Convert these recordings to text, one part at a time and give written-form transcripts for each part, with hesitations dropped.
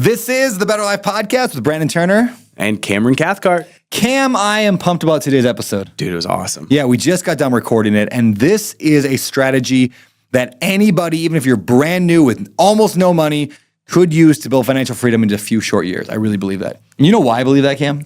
This is the Better Life Podcast with Brandon Turner. And Cameron Cathcart. Cam, I am pumped about today's episode. Dude, it was awesome. Yeah, we just got done recording it, and this is a strategy that anybody, even if you're brand new with almost no money, could use to build financial freedom in a few short years. I really believe that. And you know why I believe that, Cam?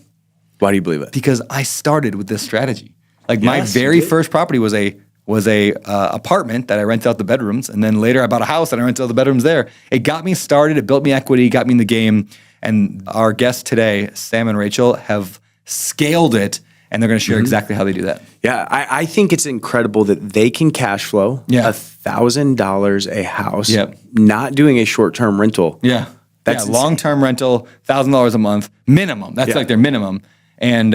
Why do you believe it? Because I started with this strategy. Like my very first property was a apartment that I rented out the bedrooms, and then later I bought a house and I rented out the bedrooms there. It got me started. It built me equity, got me in the game. And our guests today, Sam and Rachel, have scaled it, and they're going to share exactly how they do that. Yeah, I think it's incredible that they can cash flow $1,000 a house, not doing a short-term rental. Yeah. That's long-term rental, $1,000 a month, minimum. That's like their minimum. And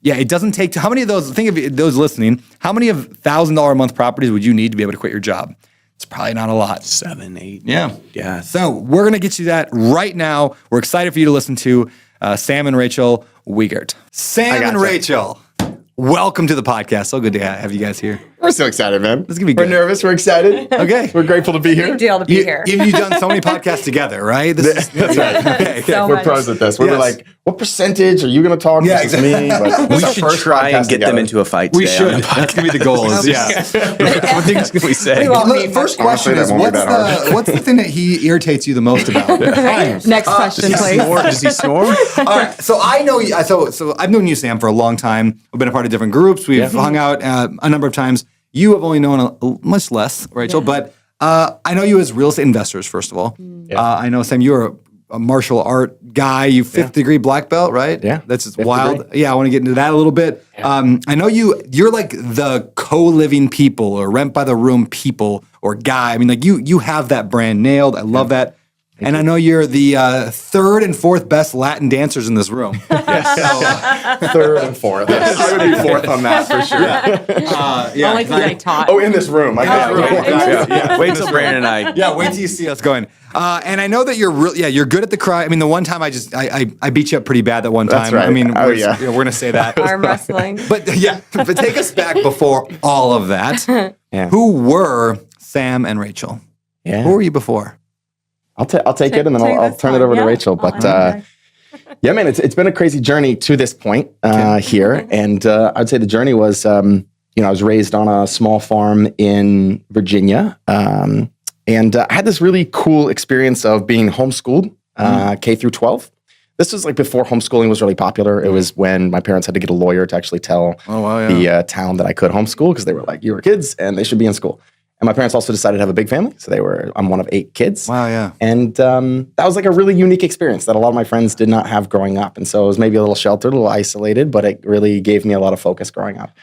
it doesn't take, how many of those, think of those listening, how many of $1,000 a month properties would you need to be able to quit your job? It's probably not a lot. 7, 8. Yeah. So we're going to get you that right now. We're excited for you to listen to Sam and Rachel Wegert. Sam and Rachel, welcome to the podcast. So good to have you guys here. We're so excited, man. This is going to be good. We're nervous. We're excited. Okay. We're grateful to be here. Big deal to be here. You've done so many podcasts together, right? That's right. Okay. So We're much. pros at this. We're like, what percentage are you going to talk? Yeah, This is me. But We should try and get them into a fight today. We should. That's going to be the goal. What things can we say? We won't need First much. question is, Honestly, that won't be that what's the thing that he irritates you the most about? Next question, please. Does he snore? All right. So I know you. So I've known you, Sam, for a long time. We've been a part of different groups. We've hung out a number of times. You have only known a much less, Rachel, but I know you as real estate investors, first of all. I know, Sam, you're a martial art guy. You fifth degree black belt, right? Yeah. That's just wild. Degree. Yeah, I want to get into that a little bit. I know you're like the co-living people or rent by the room people or guy. I mean, like you have that brand nailed. I love that. And I know you're the third and fourth best Latin dancers in this room. third and fourth. I would be fourth on that for sure. Only because I taught. Oh, in this room. I guess. Wait till Brandon and I. Yeah, wait till you see us going. And I know that you're good at the cry. I mean, the one time I beat you up pretty bad that one time. That's right. I mean, Oh, we're going to say that. Arm wrestling. But take us back before all of that. Yeah. Who were Sam and Rachel? Yeah. Who were you before? I'll take it and then I'll turn it over to Rachel. But yeah, man, it's been a crazy journey to this point here. And I'd say the journey was, I was raised on a small farm in Virginia. And I had this really cool experience of being homeschooled K through 12. This was like before homeschooling was really popular. It was when my parents had to get a lawyer to actually tell the town that I could homeschool because they were like, you were kids and they should be in school. And my parents also decided to have a big family. So I'm one of 8 kids. Wow, yeah. And that was like a really unique experience that a lot of my friends did not have growing up. And so it was maybe a little sheltered, a little isolated, but it really gave me a lot of focus growing up.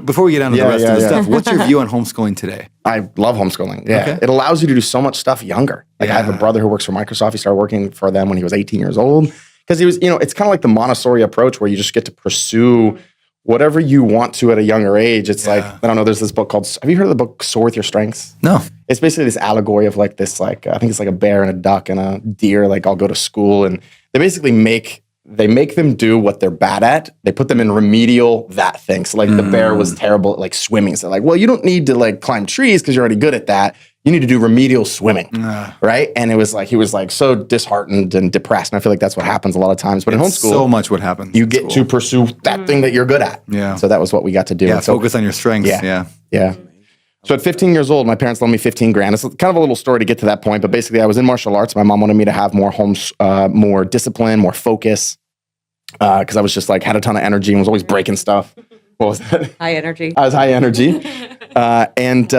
Before we get on to the rest of the stuff, what's your view on homeschooling today? I love homeschooling. Yeah. Okay. It allows you to do so much stuff younger. Like I have a brother who works for Microsoft. He started working for them when he was 18 years old. Because he was, it's kind of like the Montessori approach where you just get to pursue whatever you want to at a younger age. It's like, I don't know, there's this book called, have you heard of the book Soar With Your Strengths? No. It's basically this allegory of like this, like, I think it's like a bear and a duck and a deer, like I'll go to school. And they basically make them do what they're bad at. They put them in remedial that thing. So like the bear was terrible at like swimming. So like, well, you don't need to like climb trees because you're already good at that. You need to do remedial swimming, right? And it was like, he was like so disheartened and depressed. And I feel like that's what happens a lot of times. But in homeschool, so much what happens. you get to pursue that thing that you're good at. Yeah. So that was what we got to do. Yeah, And so, focus on your strengths. yeah. So at 15 years old, my parents loaned me $15,000. It's kind of a little story to get to that point, but basically I was in martial arts. My mom wanted me to have more discipline, more focus, because I was just like, had a ton of energy and was always breaking stuff. What was that? High energy. I was high energy. And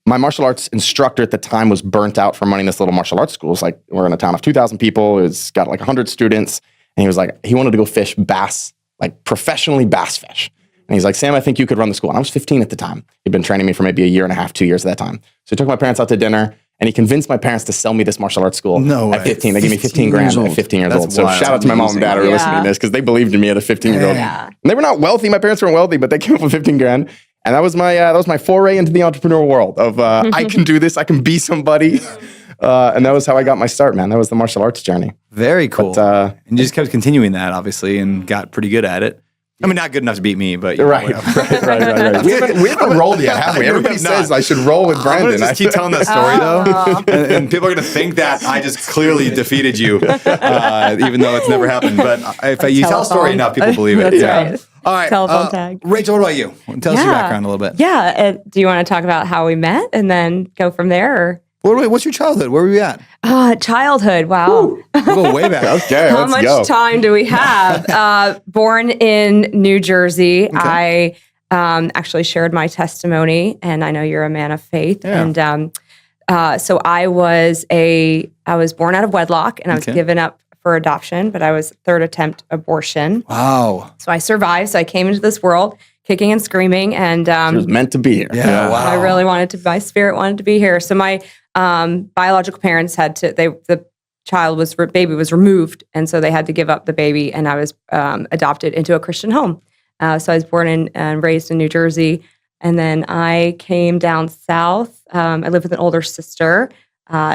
my martial arts instructor at the time was burnt out from running this little martial arts school. It's like, we're in a town of 2,000 people. It's got like 100 students. And he was like, he wanted to go fish bass, like professionally bass fish. And he's like, Sam, I think you could run the school. And I was 15 at the time. He'd been training me for maybe a year and a half, 2 years at that time. So he took my parents out to dinner and he convinced my parents to sell me this martial arts school at 15. They gave me $15,000 at 15 years old. So shout out to my mom and dad who are listening to this because they believed in me at a 15-year-old. Yeah. And they were not wealthy. My parents weren't wealthy, but they came up with $15,000. And that was my foray into the entrepreneurial world of I can do this, I can be somebody. And that was how I got my start, man. That was the martial arts journey. Very cool. But, and you just kept continuing that, obviously, and got pretty good at it. I mean, not good enough to beat me, but right. We haven't rolled yet, have we? Everybody says I should roll with Brandon. I keep telling that story though, and people are going to think that I just clearly defeated you, even though it's never happened. But if you tell a story enough, people believe it. That's right. All right, Telephone tag. Rachel, what about you? Tell us your background a little bit. Yeah. Do you want to talk about how we met and then go from there? Or? What's your childhood? Where were you at? Childhood. Wow. We'll go way back. Okay, How much time do we have? Born in New Jersey. Okay. I actually shared my testimony, and I know you're a man of faith. Yeah. And so I was born out of wedlock, and I was given up for adoption, but I was third attempt abortion. Wow. So I survived. So I came into this world kicking and screaming, and she was meant to be here. Yeah. Wow. I really my spirit wanted to be here. So my biological parents the baby was removed, and so they had to give up the baby, and I was adopted into a Christian home. So I was born and raised in New Jersey, and then I came down south. I lived with an older sister.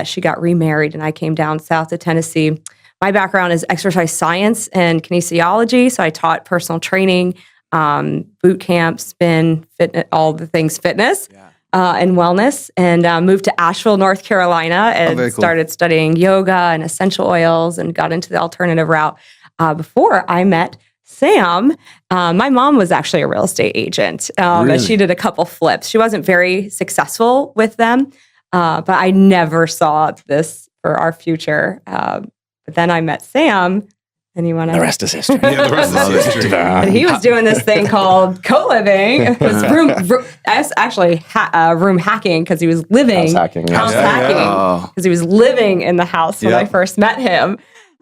She got remarried, and I came down south to Tennessee. My background is exercise science and kinesiology, so I taught personal training, boot camp, spin, fitness, all the things fitness. Yeah. And wellness, and moved to Asheville, North Carolina, and started studying yoga and essential oils, and got into the alternative route. Before I met Sam, my mom was actually a real estate agent, and she did a couple flips. She wasn't very successful with them, but I never saw this for our future. But then I met Sam. And the rest is history. Yeah, the rest is history. And he was doing this thing called Coliving. It was actually room hacking because he was living. House hacking. Because he was living in the house when I first met him.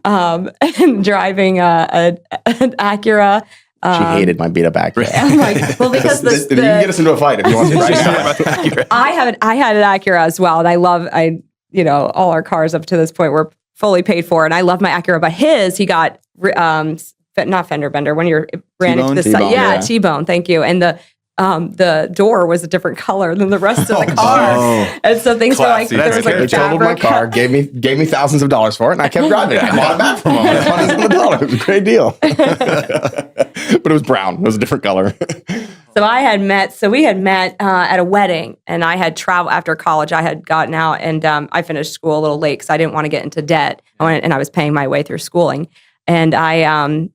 And driving an Acura. She hated my beat up Acura. I'm like, well, because you can get us into a fight if you want to. I had an Acura as well, and all our cars up to this point were fully paid for, and I love my Acura. But he got not fender bender when you ran into the side. Yeah, T-bone. Thank you. And the door was a different color than the rest of the car, and so things were like there was like they totaled my car, gave me thousands of dollars for it, and I kept driving it. I bought it back from them. $100. It was a great deal, but it was brown. It was a different color. So we had met at a wedding, and I had traveled after college. I had gotten out, and I finished school a little late because I didn't want to get into debt. And I was paying my way through schooling, and I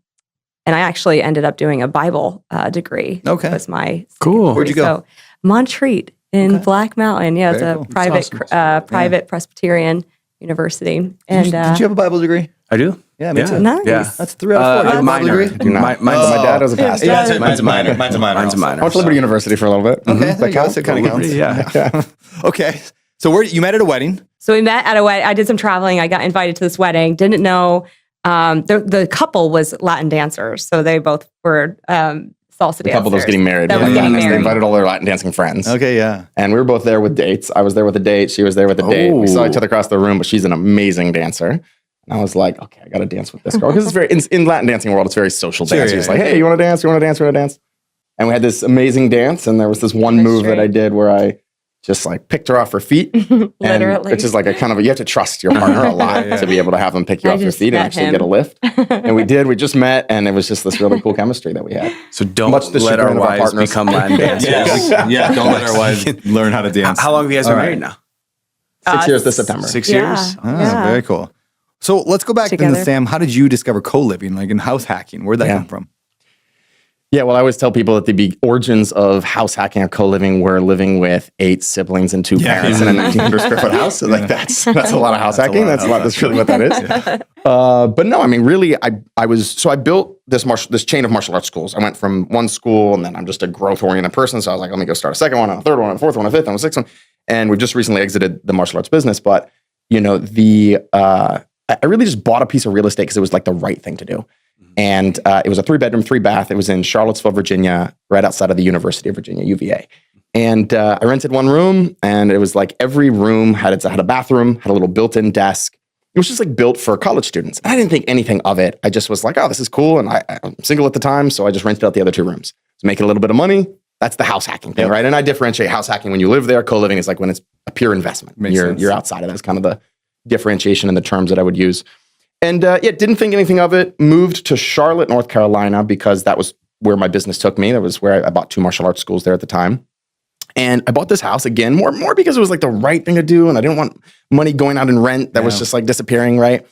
actually ended up doing a Bible degree. Okay, was my cool. Where'd you go? So Montreat in Black Mountain. Yeah, it's a private Presbyterian university. And did you have a Bible degree? I do. Yeah, me too. Nice. Yeah. That's 3 out of 4. Minor. My dad was a pastor. Yeah, mine's a minor. Mine's a minor. I went to Liberty University for a little bit. Okay, that counts. It kind of counts. Yeah. Okay, so you met at a wedding. So we met at a wedding. I did some traveling. I got invited to this wedding. Didn't know the couple was Latin dancers, so they both were salsa dancers. The couple that was getting married. They invited all their Latin dancing friends. Okay, yeah. And we were both there with dates. I was there with a date. She was there with a date. We saw each other across the room, but she's an amazing dancer. And I was like, okay, I got to dance with this girl. Because it's very, in Latin dancing world, it's very social dance. She's like, hey, you want to dance? You want to dance? You want to dance? And we had this amazing dance. And there was this one move that I did where I just like picked her off her feet. Literally. Which is like you have to trust your partner a lot to be able to have them pick you off your feet and actually get a lift. And we just met, and it was just this really cool chemistry that we had. So don't let our wives become Latin dancers. Yeah, don't let our wives learn how to dance. How long have you guys been married now? 6 years this September. 6 years? Very cool. So let's go back to Sam. How did you discover co-living, like in house hacking? Where'd that come from? Yeah, well, I always tell people that the origins of house hacking or co-living were living with 8 siblings and 2 parents in a 1,900 square foot house. So like that's a lot of house hacking. That's really what that is. But no, I mean, really, I built this chain of martial arts schools. I went from one school, and then I'm just a growth oriented person. So I was like, let me go start a second one, and a third one, and a fourth one, and a fifth one, and a sixth one. And we've just recently exited the martial arts business. But I really just bought a piece of real estate because it was like the right thing to do. And it was a 3-bedroom, 3-bath. It was in Charlottesville, Virginia, right outside of the University of Virginia, UVA. And I rented one room, and it was like every room had a bathroom, had a little built-in desk. It was just like built for college students. And I didn't think anything of it. I just was like, oh, this is cool. And I'm single at the time, so I just rented out the other 2 rooms. So making a little bit of money. That's the house hacking thing, right? And I differentiate house hacking when you live there. Co-living is like when it's a pure investment. You're outside of that. It's kind of the differentiation in the terms that I would use. And didn't think anything of it. Moved to Charlotte, North Carolina, because that was where my business took me. That was where I bought 2 martial arts schools there at the time. And I bought this house again, more because it was like the right thing to do. And I didn't want money going out in rent that was just like disappearing, right?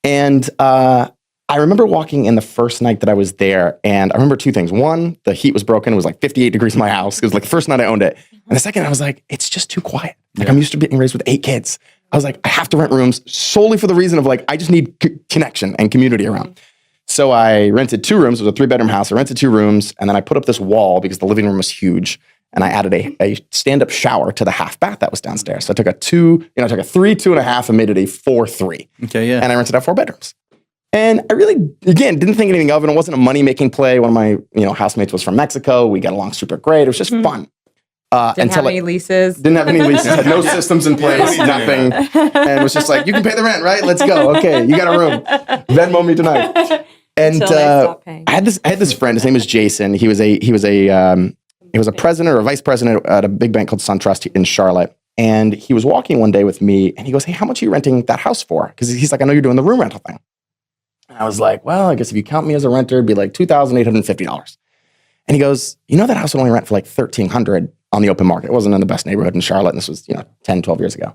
And I remember walking in the first night that I was there, and I remember 2 things. One, the heat was broken. It was like 58 degrees in my house. It was like the first night I owned it. And the second, I was like, it's just too quiet. Like I'm used to being raised with 8 kids. I was like, I have to rent rooms solely for the reason of like, I just need connection and community around. So I rented 2 rooms. It was a 3-bedroom house. I rented 2 rooms, and then I put up this wall because the living room was huge. And I added a stand-up shower to the half bath that was downstairs. So I took a 3, 2.5, and made it a 4-3. Okay, yeah. And I rented out 4 bedrooms. And I really, again, didn't think anything of it. It wasn't a money-making play. One of my, housemates was from Mexico. We got along super great. It was just fun. Didn't have any leases. Didn't have any leases. Had no systems in place, nothing. And it was just like, you can pay the rent, right? Let's go. Okay, you got a room. Venmo me tonight. And I had this friend. His name was Jason. He was a president or a vice president at a big bank called SunTrust in Charlotte. And he was walking one day with me, and he goes, "Hey, how much are you renting that house for?" Because he's like, "I know you're doing the room rental thing." And I was like, "Well, I guess if you count me as a renter, it'd be like $2,850. And he goes, "That house would only rent for like $1,300 on the open market." It wasn't in the best neighborhood in Charlotte. And this was, 10, 12 years ago.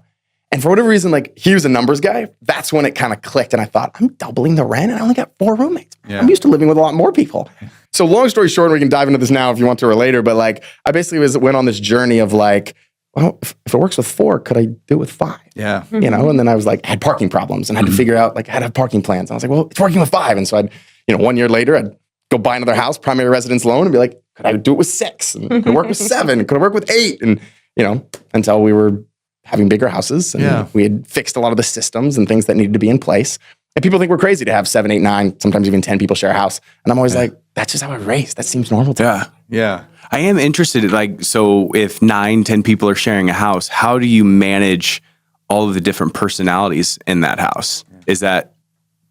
And for whatever reason, like he was a numbers guy. That's when it kind of clicked. And I thought, I'm doubling the rent and I only got 4 roommates. Yeah. I'm used to living with a lot more people. So long story short, we can dive into this now if you want to or later. But like, I basically went on this journey of like, well, if it works with 4, could I do it with 5? Yeah. And then I was like, had parking problems and had to figure out like how to have parking plans. And I was like, well, it's working with 5. And so I'd, 1 year later, I'd go buy another house, primary residence loan, and be like, could I do it with 6? And could it work with 7? Could it work with 8? And, until we were having bigger houses and we had fixed a lot of the systems and things that needed to be in place. And people think we're crazy to have 7, 8, 9, sometimes even 10 people share a house. And I'm always like, that's just how I was raised. That seems normal to me. Yeah. I am interested in so if 9, 10 people are sharing a house, how do you manage all of the different personalities in that house? Is that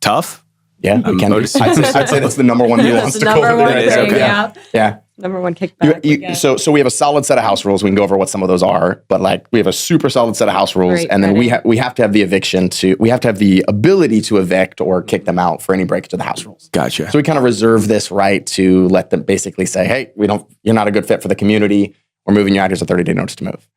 tough? Yeah, it can be. I'd say that's the number one nuance to cultivate. Yeah. Number one kickback. So we have a solid set of house rules. We can go over what some of those are, but like we have a super solid set of house rules, and then we have to have the we have to have the ability to evict or kick them out for any breakage of the house rules. Gotcha. So we kind of reserve this right to let them basically say, hey, you're not a good fit for the community. We're moving you out. Here's a 30-day notice to move.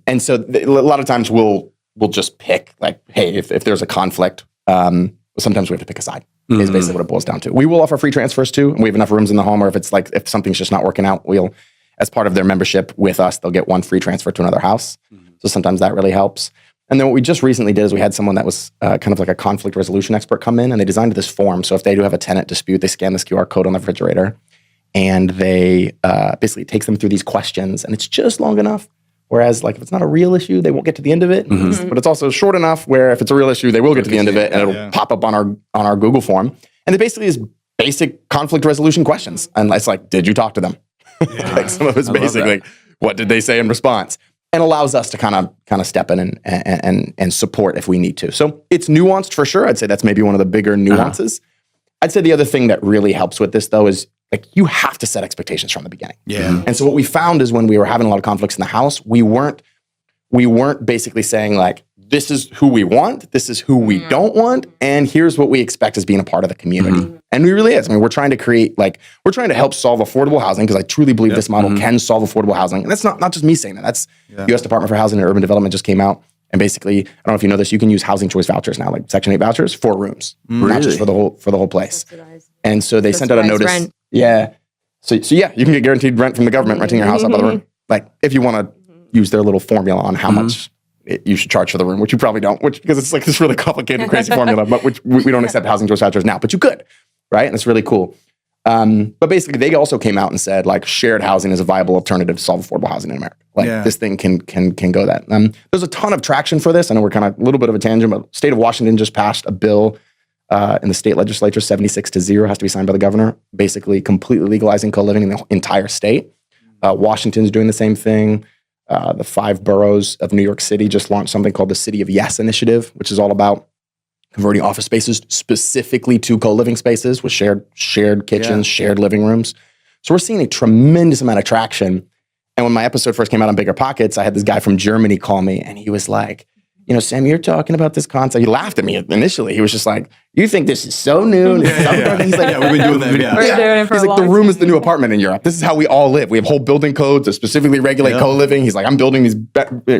And so a lot of times we'll just pick like, hey, if there's a conflict, sometimes we have to pick a side. Is basically what it boils down to. We will offer free transfers too, and we have enough rooms in the home, or if something's just not working out, we'll, as part of their membership with us, they'll get 1 free transfer to another house. So sometimes that really helps. And then what we just recently did is we had someone that was kind of like a conflict resolution expert come in, and they designed this form. So if they do have a tenant dispute, they scan this QR code on the refrigerator, and they basically takes them through these questions, and it's just long enough. Whereas, like, if it's not a real issue, they won't get to the end of it. But it's also short enough where if it's a real issue, they will get to the end of it, and it'll pop up on our Google form. And it basically is basic conflict resolution questions. And it's like, did you talk to them? Like some of it's basically, what did they say in response? And allows us to kind of step in and support if we need to. So it's nuanced for sure. I'd say that's maybe one of the bigger nuances. I'd say the other thing that really helps with this, though, is like you have to set expectations from the beginning. Yeah. And so what we found is when we were having a lot of conflicts in the house, we weren't basically saying like, this is who we want, this is who we don't want, and here's what we expect as being a part of the community. And we really is. I mean, we're trying to help solve affordable housing because I truly believe this model can solve affordable housing. And that's not just me saying that. That's the U.S. Department for Housing and Urban Development just came out. And basically, I don't know if you know this, you can use housing choice vouchers now, like Section 8 vouchers for rooms, not just for the whole place. And so they sent out a notice. Rent. Yeah. So yeah, you can get guaranteed rent from the government renting your house out by the room. Like if you want to use their little formula on how much you should charge for the room, which you probably don't, because it's like this really complicated, crazy formula, but which we don't accept housing choice vouchers now, but you could, right? And it's really cool. But basically, they also came out and said like shared housing is a viable alternative to solve affordable housing in America. Like this thing can go that. There's a ton of traction for this. I know we're kind of a little bit of a tangent, but the state of Washington just passed a bill in the state legislature, 76-0 has to be signed by the governor, basically completely legalizing co-living in the entire state. Washington's doing the same thing. The 5 boroughs of New York City just launched something called the City of Yes Initiative, which is all about converting office spaces specifically to co-living spaces with shared kitchens, shared living rooms. So we're seeing a tremendous amount of traction. And when my episode first came out on Bigger Pockets, I had this guy from Germany call me, and he was like, Sam, you're talking about this concept. He laughed at me initially. He was just like, you think this is so new? And He's like, we've been doing that. We're doing it for He's a like, the long room time. is the new apartment in Europe. This is how we all live. We have whole building codes that specifically regulate co-living. He's like, I'm building these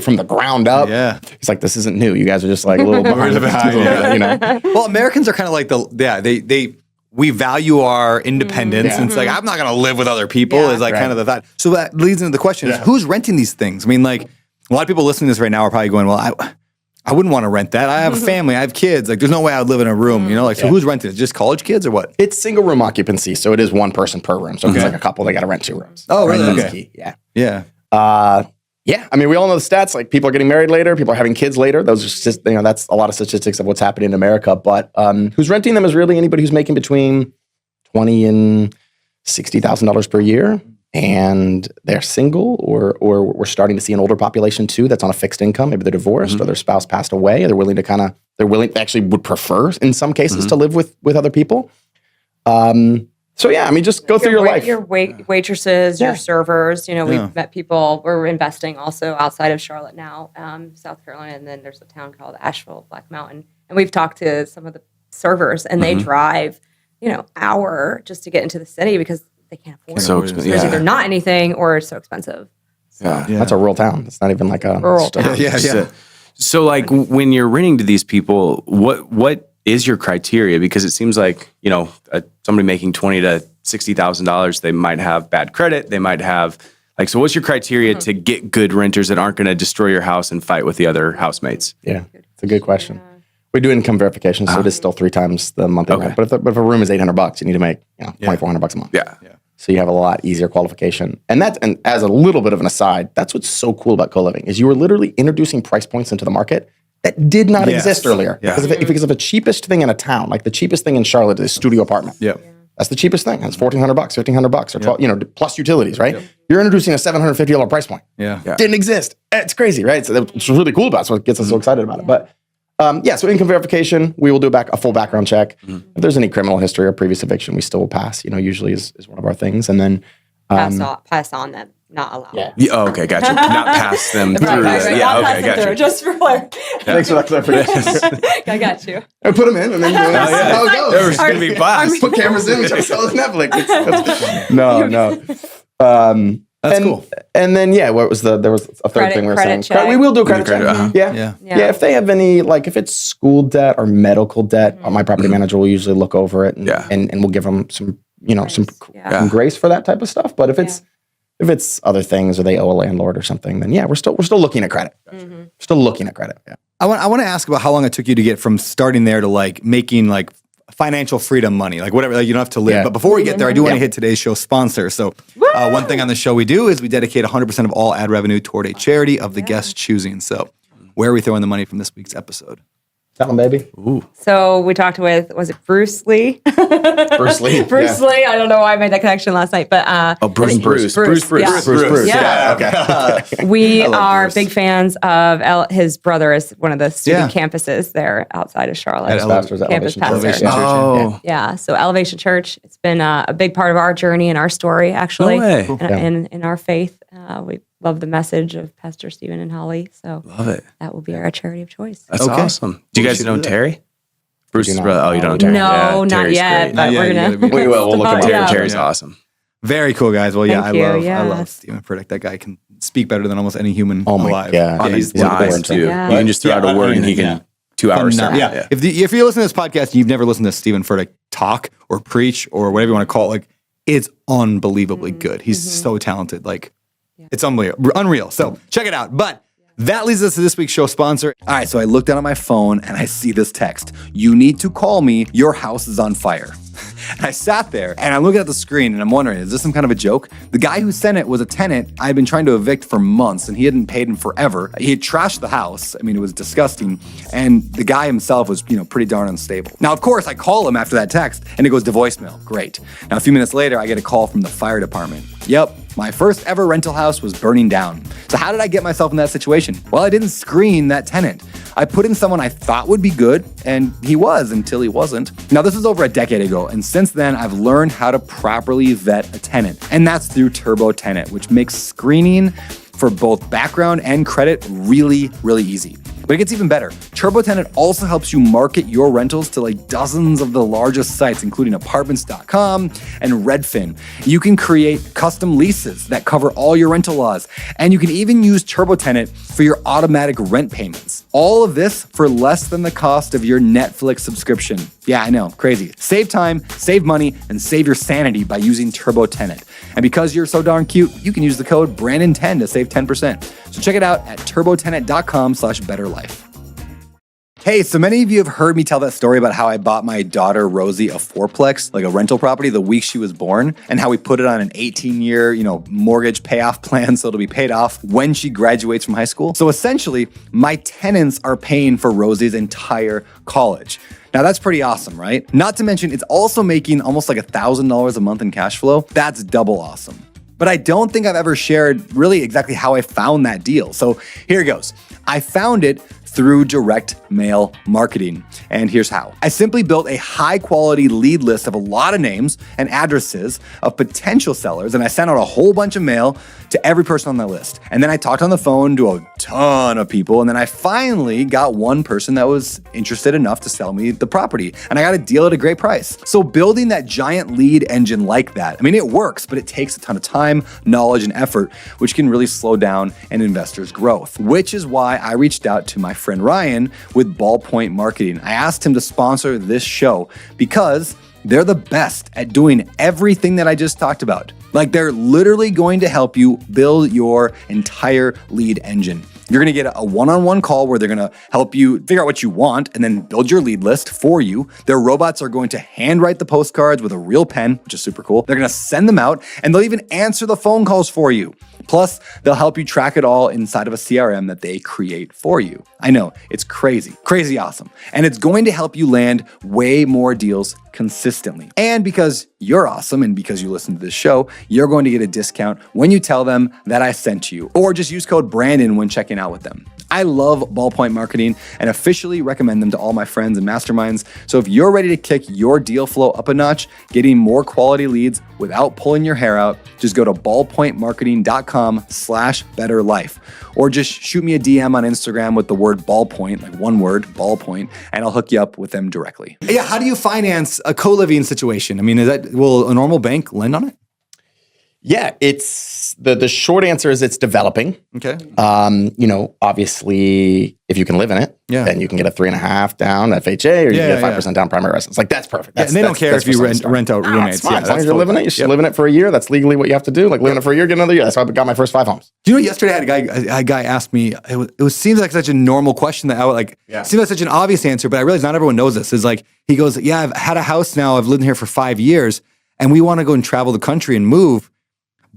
from the ground up. Yeah. He's like, this isn't new. You guys are just like a little behind Well, Americans are kind of like we value our independence. And it's like, I'm not going to live with other people is like kind of the thought. So that leads into the question is who's renting these things? I mean, like a lot of people listening to this right now are probably going, well, I wouldn't want to rent that. I have a family. I have kids. Like, there's no way I would live in a room, so who's renting it? Just college kids or what? It's single room occupancy. So it is one person per room. So if it's like a couple, they got to rent 2 rooms. Oh, really? That's Okay. key. Yeah. Yeah. Yeah, I mean, we all know the stats. Like, people are getting married later, people are having kids later. Those are just, that's a lot of statistics of what's happening in America. But who's renting them is really anybody who's making between $20,000 and $60,000 per year, and they're single, or we're starting to see an older population too that's on a fixed income. Maybe they're divorced, or their spouse passed away. Or they actually would prefer in some cases to live with other people. So yeah, I mean, just go through your life. Your waitresses, your servers. We've met people. We're investing also outside of Charlotte now, South Carolina, and then there's a town called Asheville, Black Mountain, and we've talked to some of the servers, and they drive, hour just to get into the city because they can't afford it. So expensive. There's either not anything or it's so expensive. Yeah. That's a rural town. It's not even like a Rural town. Yeah. So like when you're renting to these people, what is your criteria? Because it seems like, somebody making $20,000 to $60,000, they might have bad credit. They might have so what's your criteria to get good renters that aren't going to destroy your house and fight with the other housemates? Yeah, it's a good question. We do income verification, so it is still 3 times the monthly rent. But if a room is $800, you need to make $2,400 a month. Yeah. So you have a lot easier qualification. And as a little bit of an aside, that's what's so cool about co-living is you are literally introducing price points into the market that did not exist earlier. Yeah. Because of the cheapest thing in a town, like the cheapest thing in Charlotte is studio apartment. Yeah. That's the cheapest thing. It's $1,400, $1,500, or 12, plus utilities, right? You're introducing a $750 price point. Yeah. Didn't exist. It's crazy, right? So that's what's really cool about it. So it gets us so excited about it. But so income verification, we will do a full background check. If there's any criminal history or previous eviction, we still will pass. Usually is one of our things. And then Pass on them, not allow. Yeah. Oh, okay, gotcha. Not pass them through. Right. Yeah, Not okay, pass them gotcha. through, just for clarity. Thanks for that clarification. I got you. I put them in, and then that's how it goes. There's going to be bias. Put cameras in, we try to sell it Netflix. No. That's cool. And then there was a third thing we were saying. Check. We will do a credit check. Credit, Yeah. If they have any, if it's school debt or medical debt, my property manager will usually look over it and we'll give them some, some grace for that type of stuff. But if it's other things or they owe a landlord or something, then we're still looking at credit. Still looking at credit. Yeah. I want to ask about how long it took you to get from starting there to making financial freedom money, whatever, you don't have to live. Yeah. But before we get there, I do want to hit today's show sponsor. So one thing on the show we do is we dedicate 100% of all ad revenue toward a charity of the guest's choosing. So where are we throwing the money from this week's episode? Tell them, baby. So we talked with, was it Bruce Lee? Bruce Lee. Bruce Lee. I don't know why I made that connection last night, but Bruce. Yeah. Bruce. Yeah. Okay. We are Bruce. big fans of his brother is one of the student campuses there outside of Charlotte. At Pastor's Campus Elevation pastor. Church. Oh. Yeah, so Elevation Church, it's been a big part of our journey and our story, actually, No way. in our faith. We love the message of Pastor Stephen and Holly, so Love it. that will be our charity of choice. That's Okay. awesome. Do you guys know Terry? Bruce's not. brother. Oh, you don't know Terry? No, not Terry's yet, great. but Yeah, we're you gonna. gotta be- We will. We'll look him up. Yeah. Terry's awesome. Very cool, guys. Well, Thank you, I love yeah. Stephen Furtick. That guy can speak better than almost any human Oh my alive. God. Yeah, On he's his eyes, too. Yeah. You can just throw out a word and he can 2 hours. phenomenal. sermon. Yeah. If you're listening to this podcast and you've never listened to Stephen Furtick talk or preach or whatever you want to call it, it's unbelievably good. He's so talented. It's unreal. So check it out. But that leads us to this week's show sponsor. All right, so I look down at my phone and I see this text. You need to call me. Your house is on fire. And I sat there and I'm looking at the screen and I'm wondering, is this some kind of a joke? The guy who sent it was a tenant I had been trying to evict for months and he hadn't paid in forever. He had trashed the house. I mean, it was disgusting. And the guy himself was, pretty darn unstable. Now, of course, I call him after that text and it goes to voicemail. Great. Now, a few minutes later, I get a call from the fire department. Yep, my first ever rental house was burning down. So how did I get myself in that situation? Well, I didn't screen that tenant. I put in someone I thought would be good, and he was until he wasn't. Now, this was over a decade ago, and since then, I've learned how to properly vet a tenant. And that's through Turbo Tenant, which makes screening for both background and credit really, really easy. But it gets even better. TurboTenant also helps you market your rentals to like dozens of the largest sites, including apartments.com and Redfin. You can create custom leases that cover all your rental laws. And you can even use TurboTenant for your automatic rent payments. All of this for less than the cost of your Netflix subscription. Yeah, I know, crazy. Save time, save money, and save your sanity by using TurboTenant. And because you're so darn cute, you can use the code Brandon10 to save 10%. So check it out at turbotenant.com/betterlife. Hey, so many of you have heard me tell that story about how I bought my daughter Rosie a fourplex, like a rental property, the week she was born, and how we put it on an 18-year, mortgage payoff plan so it'll be paid off when she graduates from high school. So essentially, my tenants are paying for Rosie's entire college. Now that's pretty awesome, right? Not to mention, it's also making almost like $1,000 a month in cash flow. That's double awesome. But I don't think I've ever shared really exactly how I found that deal. So here it goes. I found it through direct mail marketing. And here's how. I simply built a high quality lead list of a lot of names and addresses of potential sellers, and I sent out a whole bunch of mail to every person on that list. And then I talked on the phone to a ton of people, and then I finally got one person that was interested enough to sell me the property, and I got a deal at a great price. So building that giant lead engine like that, I mean, it works, but it takes a ton of time, knowledge, and effort, which can really slow down an investor's growth, which is why I reached out to my friend Ryan with Ballpoint Marketing. I asked him to sponsor this show because they're the best at doing everything that I just talked about. Like, they're literally going to help you build your entire lead engine. You're going to get a one-on-one call where they're going to help you figure out what you want and then build your lead list for you. Their robots are going to handwrite the postcards with a real pen, which is super cool. They're going to send them out, and they'll even answer the phone calls for you. Plus, they'll help you track it all inside of a CRM that they create for you. I know, it's crazy awesome. And it's going to help you land way more deals consistently. And because you're awesome and because you listen to this show, you're going to get a discount when you tell them that I sent you, or just use code Brandon when checking out with them. I love Ballpoint Marketing and officially recommend them to all my friends and masterminds. So if you're ready to kick your deal flow up a notch, getting more quality leads without pulling your hair out, just go to ballpointmarketing.com/betterlife, or just shoot me a DM on Instagram with the word ballpoint, like one word, ballpoint, and I'll hook you up with them directly. Yeah, how do you finance a co-living situation? I mean, will a normal bank lend on it? Yeah, it's the short answer is it's developing. Okay. Obviously, if you can live in it, then you can get a 3.5 down FHA, or you can get 5% down primary residence. Like, that's perfect. And they don't care if you rent out roommates. Fine. As long as you're living it, you should live in it for a year. That's legally what you have to do. Like, live in it for a year, get another year. That's how I got my first 5 homes. Do you know, yesterday I had a guy ask me, it seems like such a normal question that I would like, seems like such an obvious answer, but I realize not everyone knows this. Is like, he goes, yeah, I've had a house now, I've lived here for 5 years, and we want to go and travel the country and move.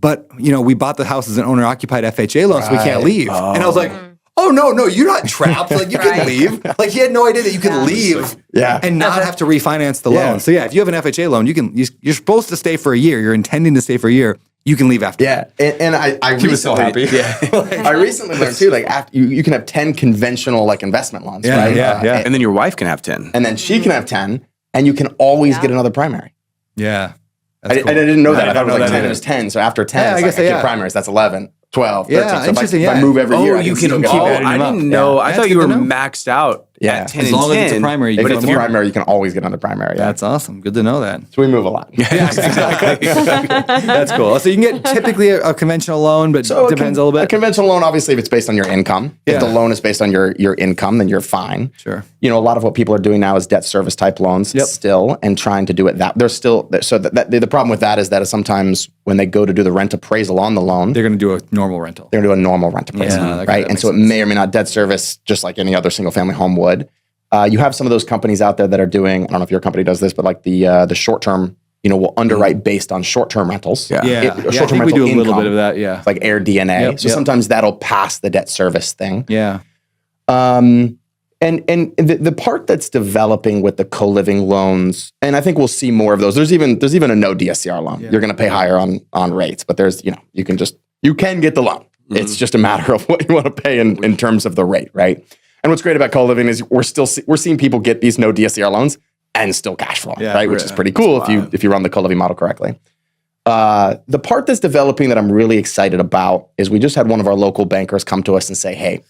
But, we bought the house as an owner-occupied FHA loan, so we can't leave. Oh. And I was like, oh, no, you're not trapped. Like, you can leave. Like, he had no idea that you could leave and not have to refinance the loan. So, if you have an FHA loan, you're supposed to stay for a year. You're intending to stay for a year. You can leave after. Yeah, and I he was so happy. Yeah, I recently learned too. Like, after you can have 10 conventional like investment loans, right? Yeah. And then your wife can have 10, and then she can have 10, and you can always get another primary. Yeah. I didn't know that. I thought it was like 10 is 10. So after 10, I get primaries. That's 11, 12, 13. So if I move every year, you can keep adding them up. I didn't know. I thought you were maxed out at 10 as long as it's a primary. If it's a primary, you can always get another primary. That's awesome. Good to know that. So we move a lot. Yeah, exactly. That's cool. So you can get typically a conventional loan, but it depends a little bit. A conventional loan, obviously, if it's based on your income. If the loan is based on your income, then you're fine. Sure. A lot of what people are doing now is debt service type loans still, and trying to do it that. They're still, so the problem with that is that sometimes when they go to do the rent appraisal on the loan, they're going to do a normal rental. They're going to do a normal rent appraisal, right? And so it may or may not debt service just like any other single family home would. You have some of those companies out there that are doing, I don't know if your company does this, but like the short term, will underwrite based on short term rentals. Short-term rental we do a little bit of that. Yeah, like Air DNA. So sometimes that'll pass the debt service thing. Yeah. And the part that's developing with the co-living loans, and I think we'll see more of those. There's even a no DSCR loan. You're going to pay higher on rates, but there's you can get the loan. It's just a matter of what you want to pay in terms of the rate, right? And what's great about co-living is we're seeing people get these no DSCR loans and still cash flow, right? Which is pretty cool if you run the co-living model correctly. The part that's developing that I'm really excited about is we just had one of our local bankers come to us and say, hey,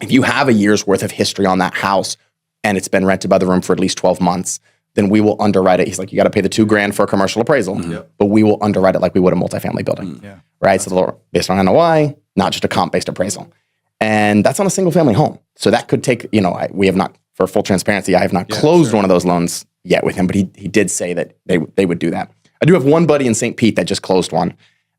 if you have a year's worth of history on that house and it's been rented by the room for at least 12 months, then we will underwrite it. He's like, you got to pay the $2,000 for a commercial appraisal, but we will underwrite it like we would a multifamily building, right? So based on NOI, not just a comp-based appraisal. And that's on a single family home. So that could take, we have not, for full transparency, I have not closed one of those loans yet with him, but he did say that they would do that. I do have one buddy in St. Pete that just closed one.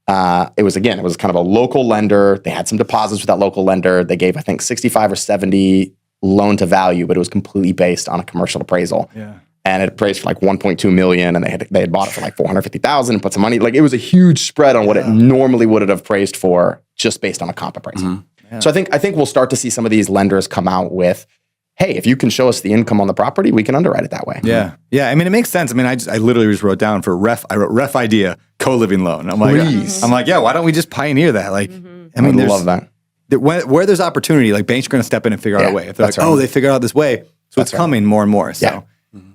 It was kind of a local lender. They had some deposits with that local lender. They gave, I think, 65 or 70 loan to value, but it was completely based on a commercial appraisal. Yeah. And it appraised for like 1.2 million, and they had bought it for like 450,000 and put some money. Like, it was a huge spread on what it normally would have appraised for just based on a comp appraisal. Mm-hmm. Yeah. So I think we'll start to see some of these lenders come out with, hey, if you can show us the income on the property, we can underwrite it that way. Yeah. Yeah. I mean, it makes sense. I mean, I literally just wrote down I wrote ref idea, co-living loan. I'm like, yeah, why don't we just pioneer that? Like, I mean, I love that. Where there's opportunity, like banks are going to step in and figure out a way. If they're like, they figured out this way. So it's coming more and more. So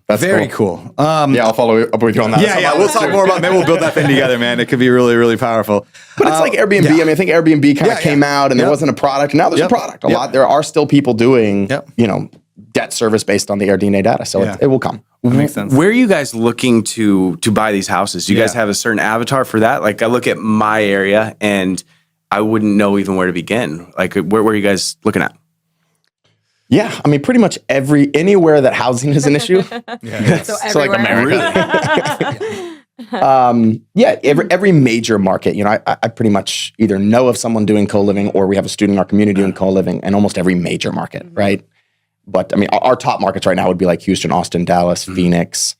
that's very cool. I'll follow up with you on that. Yeah. We'll talk more about, maybe we'll build that thing together, man. It could be really, really powerful. But it's like Airbnb. I mean, I think Airbnb kind of came out and there wasn't a product. Now there's a product. There are still people doing, debt service based on the AirDNA data. So it will come. That makes sense. Where are you guys looking to buy these houses? Do you guys have a certain avatar for that? Like, I look at my area and I wouldn't know even where to begin. Like, where are you guys looking at? Yeah, I mean, pretty much anywhere that housing is an issue. So like America. Every major market. I pretty much either know of someone doing co-living or we have a student in our community doing co-living, and almost every major market, right? But I mean, our top markets right now would be like Houston, Austin, Dallas, Phoenix,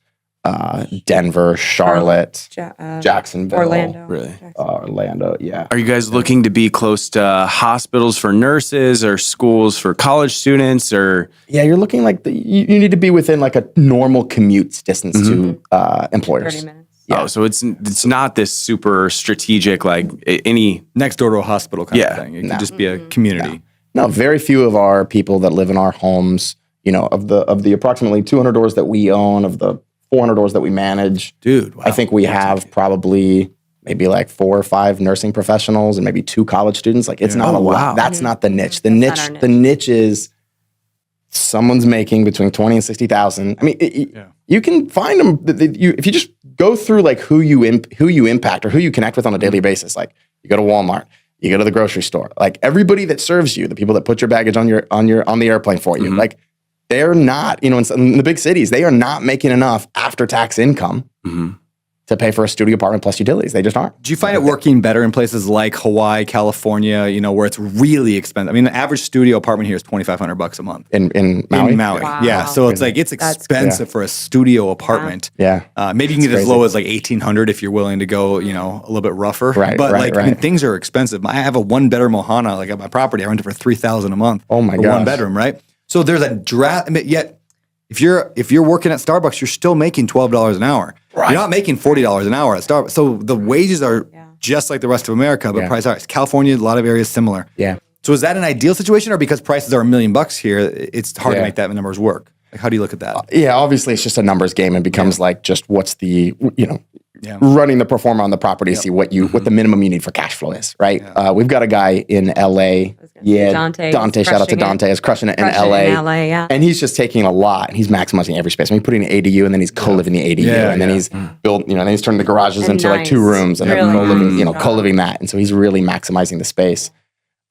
Denver, Charlotte, Jacksonville, Orlando. Really? Orlando, yeah. Are you guys looking to be close to hospitals for nurses or schools for college students, or? Yeah, you're looking like you need to be within like a normal commute distance to employers. 30 minutes. Yeah. Oh, so it's not this super strategic, like any next door to a hospital kind of thing. It could just be a community. No, very few of our people that live in our homes, of the approximately 200 doors that we own, of the 400 doors that we manage. Dude, wow. I think we have probably maybe like 4 or 5 nursing professionals and maybe 2 college students. Like, it's not a lot. Wow. That's not the niche. The niche is someone's making between 20 and 60,000. I mean, you can find them. If you just go through like who you impact or who you connect with on a daily basis. Like, you go to Walmart, you go to the grocery store. Like, everybody that serves you, the people that put your baggage on the airplane for you, like, they're not, in the big cities, they are not making enough after-tax income to pay for a studio apartment plus utilities. They just aren't. Do you find it working better in places like Hawaii, California, where it's really expensive? I mean, the average studio apartment here is $2,500 a month. In Maui? In Maui, yeah. So it's like, it's expensive for a studio apartment. Yeah. Maybe you can get as low as like $1,800 if you're willing to go, a little bit rougher. Right, but I mean, right. Things are expensive. I have a 1-bedroom ohana, like at my property. I rent it for $3,000 a month. Oh my god. 1 bedroom, right? So there's a yet if you're working at Starbucks, you're still making $12 an hour. Right. You're not making $40 an hour at Starbucks. So the wages are just like the rest of America, but prices are. California, a lot of areas similar. Yeah. So is that an ideal situation, or because prices are $1 million here, it's hard to make that numbers work? Like, how do you look at that? Yeah, obviously it's just a numbers game and becomes like just what's the running the pro forma on the property to see what the minimum you need for cash flow is, right? Yeah. We've got a guy in LA. Yeah, Dante, shout out to Dante, is crushing it in LA. And he's just taking a lot and he's maximizing every space. I mean, he's putting an ADU and then he's co-living the ADU and then he's built, then he's turning the garages into like 2 rooms and then co-living, co-living that. And so he's really maximizing the space.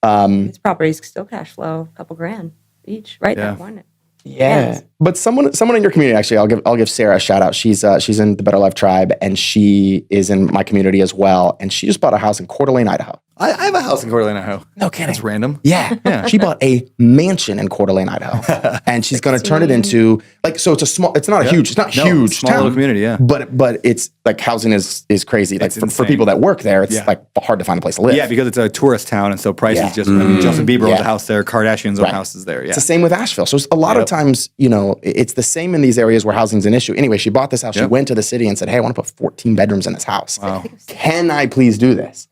His properties still cash flow a couple grand each, right? Yeah. Why not? Yeah, but someone in your community, actually, I'll give Sarah a shout out. She's in the BetterLife tribe, and she is in my community as well. And she just bought a house in Coeur d'Alene, Idaho. I have a house in Coeur d'Alene, Idaho. No kidding. That's random. Yeah. She bought a mansion in Coeur d'Alene, Idaho, and she's going to turn it into so it's not huge small little community, yeah. But it's like housing is crazy. Like for people that work there, it's like hard to find a place to live. Yeah, because it's a tourist town, and so prices just. I mean, Justin Bieber owns a house there. Kardashians own houses there. Yeah, it's the same with Asheville. So a lot of times, it's the same in these areas where housing's an issue. Anyway, she bought this house. She went to the city and said, "Hey, I want to put 14 bedrooms in this house. Wow. Can I please do this?"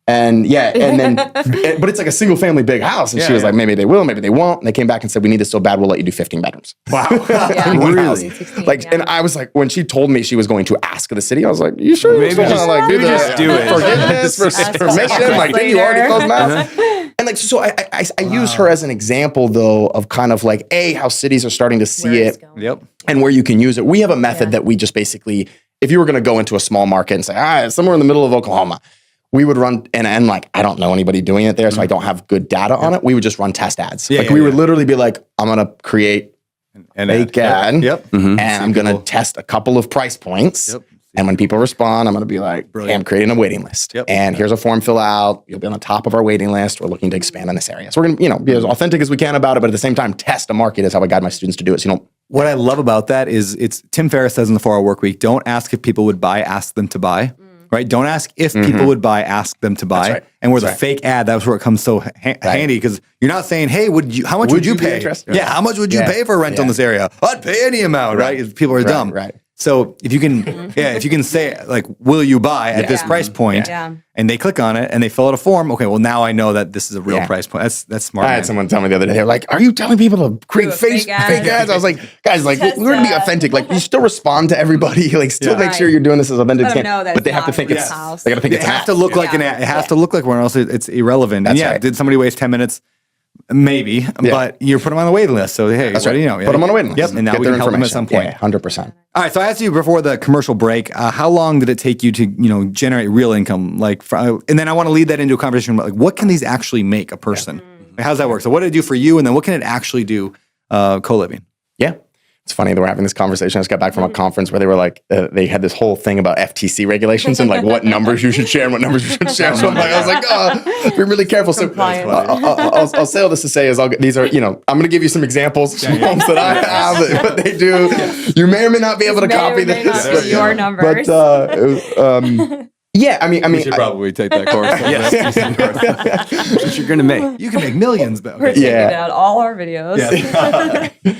And but it's like a single family big house. And she was like, maybe they will, maybe they won't. And they came back and said, we need this so bad, we'll let you do 15 bedrooms. Wow. Really? 16, and I was like, when she told me she was going to ask the city, I was like, you sure? Maybe just do it. Forgiveness, for permission. Like, didn't you already close the house? And like, so I use her as an example though of kind of like how cities are starting to see it and where you can use it. We have a method that we just basically, if you were going to go into a small market and say, somewhere in the middle of Oklahoma, we would run, and like, I don't know anybody doing it there, so I don't have good data on it. We would just run test ads. We would literally be like, I'm going to create an fake ad, and I'm going to test a couple of price points. And when people respond, I'm going to be like, hey, I'm creating a waiting list. And here's a form fill out. You'll be on the top of our waiting list. We're looking to expand in this area. So we're going to, be as authentic as we can about it, but at the same time, test a market is how I guide my students to do it. So, what I love about that is Tim Ferriss says in the 4-Hour Workweek, don't ask if people would buy, ask them to buy. Right? Don't ask if people would buy, ask them to buy. Right. And where the fake ad, that's where it comes so handy, because you're not saying, hey, how much would you pay? How much would you pay for a rental in this area? I'd pay any amount, right? People are dumb. Right. So if you can say like, will you buy at this price point, and they click on it and they fill out a form, okay, well now I know that this is a real price point. That's smart. I had someone tell me the other day, they're like, are you telling people to create fake ads? I was like, guys, like we're gonna be authentic. Like you still respond to everybody, like still make sure you're doing this as authentic as you can. But they have to think they gotta think it has to look like an ad. It has to look like one, or else it's irrelevant. And did somebody waste 10 minutes? Maybe, but you're putting them on the waiting list. So hey, what do you know? Put them on a waiting list. Yep, and now we can help them at some point. 100%. All right. So I asked you before the commercial break, how long did it take you to generate real income? And then I want to lead that into a conversation about like what can these actually make a person? Like, how does that work? So what did it do for you, and then what can it actually do co-living? Yeah. It's funny that we're having this conversation. I just got back from a conference where they were like, they had this whole thing about FTC regulations and like what numbers you should share and what numbers you shouldn't share. So I was like, be really careful. So I'll say all this to say is these are, I'm going to give you some examples from homes that I have, what they do. You may or may not be able to copy this. But, your numbers. Yeah, I mean, you should probably take that course. Yes, what you're going to make. You can make millions. But we're taking out all our videos. Yeah.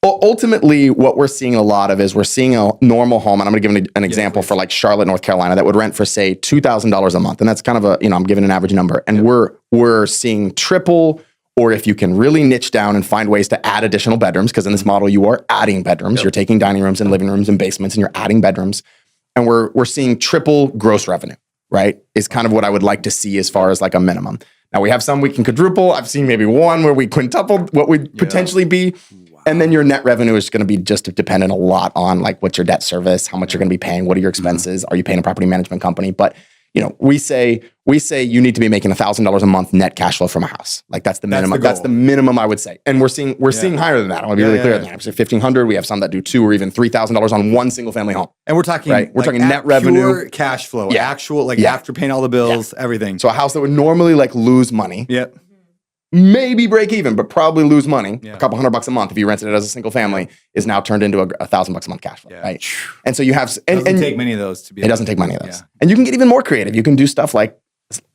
Well, ultimately, what we're seeing a lot of is we're seeing a normal home, and I'm going to give an example for like Charlotte, North Carolina, that would rent for say $2,000 a month, and that's kind of I'm giving an average number, and we're seeing triple, or if you can really niche down and find ways to add additional bedrooms, because in this model you are adding bedrooms, you're taking dining rooms and living rooms and basements, and you're adding bedrooms, and we're seeing triple gross revenue, right? Is kind of what I would like to see as far as like a minimum. Now we have some we can quadruple. I've seen maybe one where we quintupled what we'd potentially be. And then your net revenue is going to be just dependent a lot on like what's your debt service, how much you're going to be paying, what are your expenses, are you paying a property management company? But we say you need to be making $1,000 a month net cash flow from a house. Like that's the minimum. That's the minimum I would say. And we're seeing higher than that. I want to be really clear than that. I'm saying $1,500. We have some that do $2,000 or even $3,000 on one single family home. And we're talking we're talking net revenue, pure cash flow, actual after paying all the bills, everything. So a house that would normally like lose money. Yep. Maybe break even, but probably lose money. A couple $100 a month if you rented it as a single family is now turned into $1,000 a month cash flow, right? And so you have it doesn't take many of those to be. It doesn't take many of those, and you can get even more creative. You can do stuff like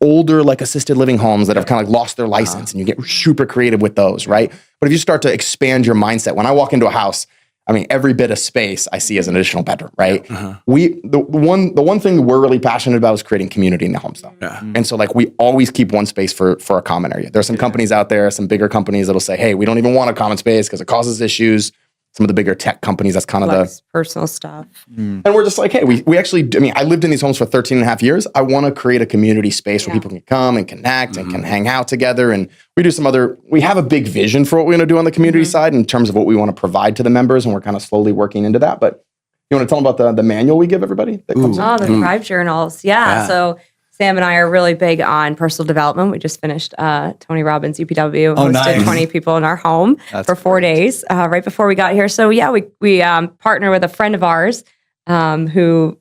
older, like assisted living homes that have kind of like lost their license, and you get super creative with those, right? But if you start to expand your mindset, when I walk into a house, I mean, every bit of space I see as an additional bedroom, right? The one thing we're really passionate about is creating community in the home stuff. And so like we always keep one space for a common area. There's some companies out there, some bigger companies that'll say, hey, we don't even want a common space because it causes issues. Some of the bigger tech companies, that's kind of the personal stuff. And we're just like, hey, we actually, I lived in these homes for 13 and a half years. I want to create a community space where people can come and connect and can hang out together. And we do we have a big vision for what we're going to do on the community side in terms of what we want to provide to the members. And we're kind of slowly working into that. But you want to tell them about the manual we give everybody that comes in? The Thrive Journals. Yeah. So Sam and I are really big on personal development. We just finished Tony Robbins UPW, hosted 20 people in our home for 4 days right before we got here. So yeah, we partner with a friend of ours who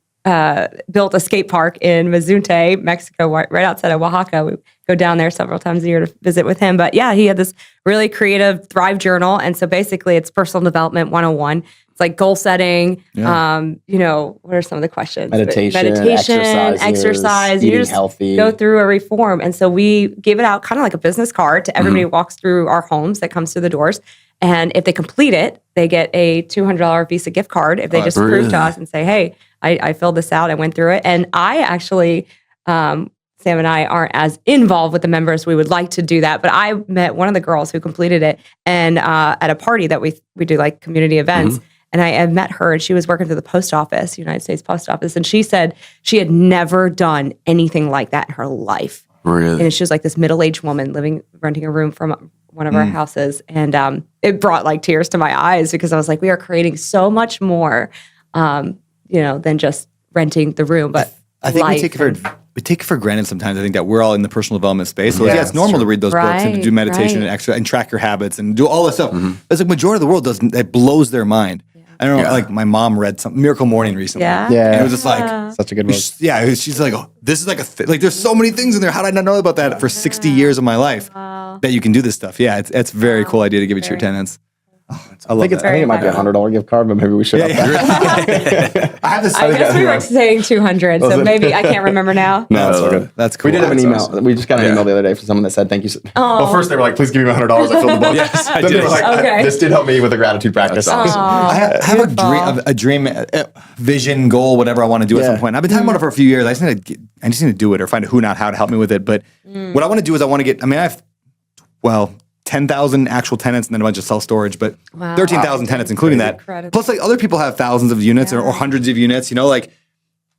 built a skate park in Mazunte, Mexico, right outside of Oaxaca. We go down there several times a year to visit with him. But yeah, he had this really creative Thrive Journal. And so basically it's personal development 101. It's like goal setting. What are some of the questions? Meditation, exercise, eating healthy. Go through a reform. And so we give it out kind of like a business card to everybody who walks through our homes that comes through the doors. And if they complete it, they get a $200 Visa gift card if they just prove to us and say, hey, I filled this out, I went through it. And I actually, Sam and I aren't as involved with the members. We would like to do that. But I met one of the girls who completed it and at a party that we do like community events. And I had met her and she was working for the post office, United States Post Office. And she said she had never done anything like that in her life. Really? And she was like this middle-aged woman renting a room from one of our houses. And it brought like tears to my eyes because I was like, we are creating so much more, than just renting the room. But I think we take it for granted sometimes. I think that we're all in the personal development space. So it's normal to read those books and to do meditation and track your habits and do all this stuff. But like majority of the world doesn't. It blows their mind. I don't know. Like my mom read some Miracle Morning recently. Yeah. And it was just like such a good book. She's like, oh, this is like like there's so many things in there. How did I not know about that for 60 years of my life that you can do this stuff? Yeah, it's a very cool idea to give it to your tenants. I think it might be $100 gift card, but maybe we should. I have this. I guess we were saying 200, so maybe I can't remember now. No, that's so good. That's cool. We did have an email. Awesome. We just got an email the other day from someone that said thank you. Well, first they were like, please give me $100. I filled the book. Yes, I then did. They were like, this did help me with the gratitude practice. Awesome. I have a dream, vision, goal, whatever I want to do at some point. I've been talking about it for a few years. I just need to do it or find a who, not how to help me with it. But what I want to do is I want to get. I have 10,000 actual tenants and then a bunch of self-storage, but 13,000 tenants, including that. Incredible. Plus, like other people have thousands of units or hundreds of units. Like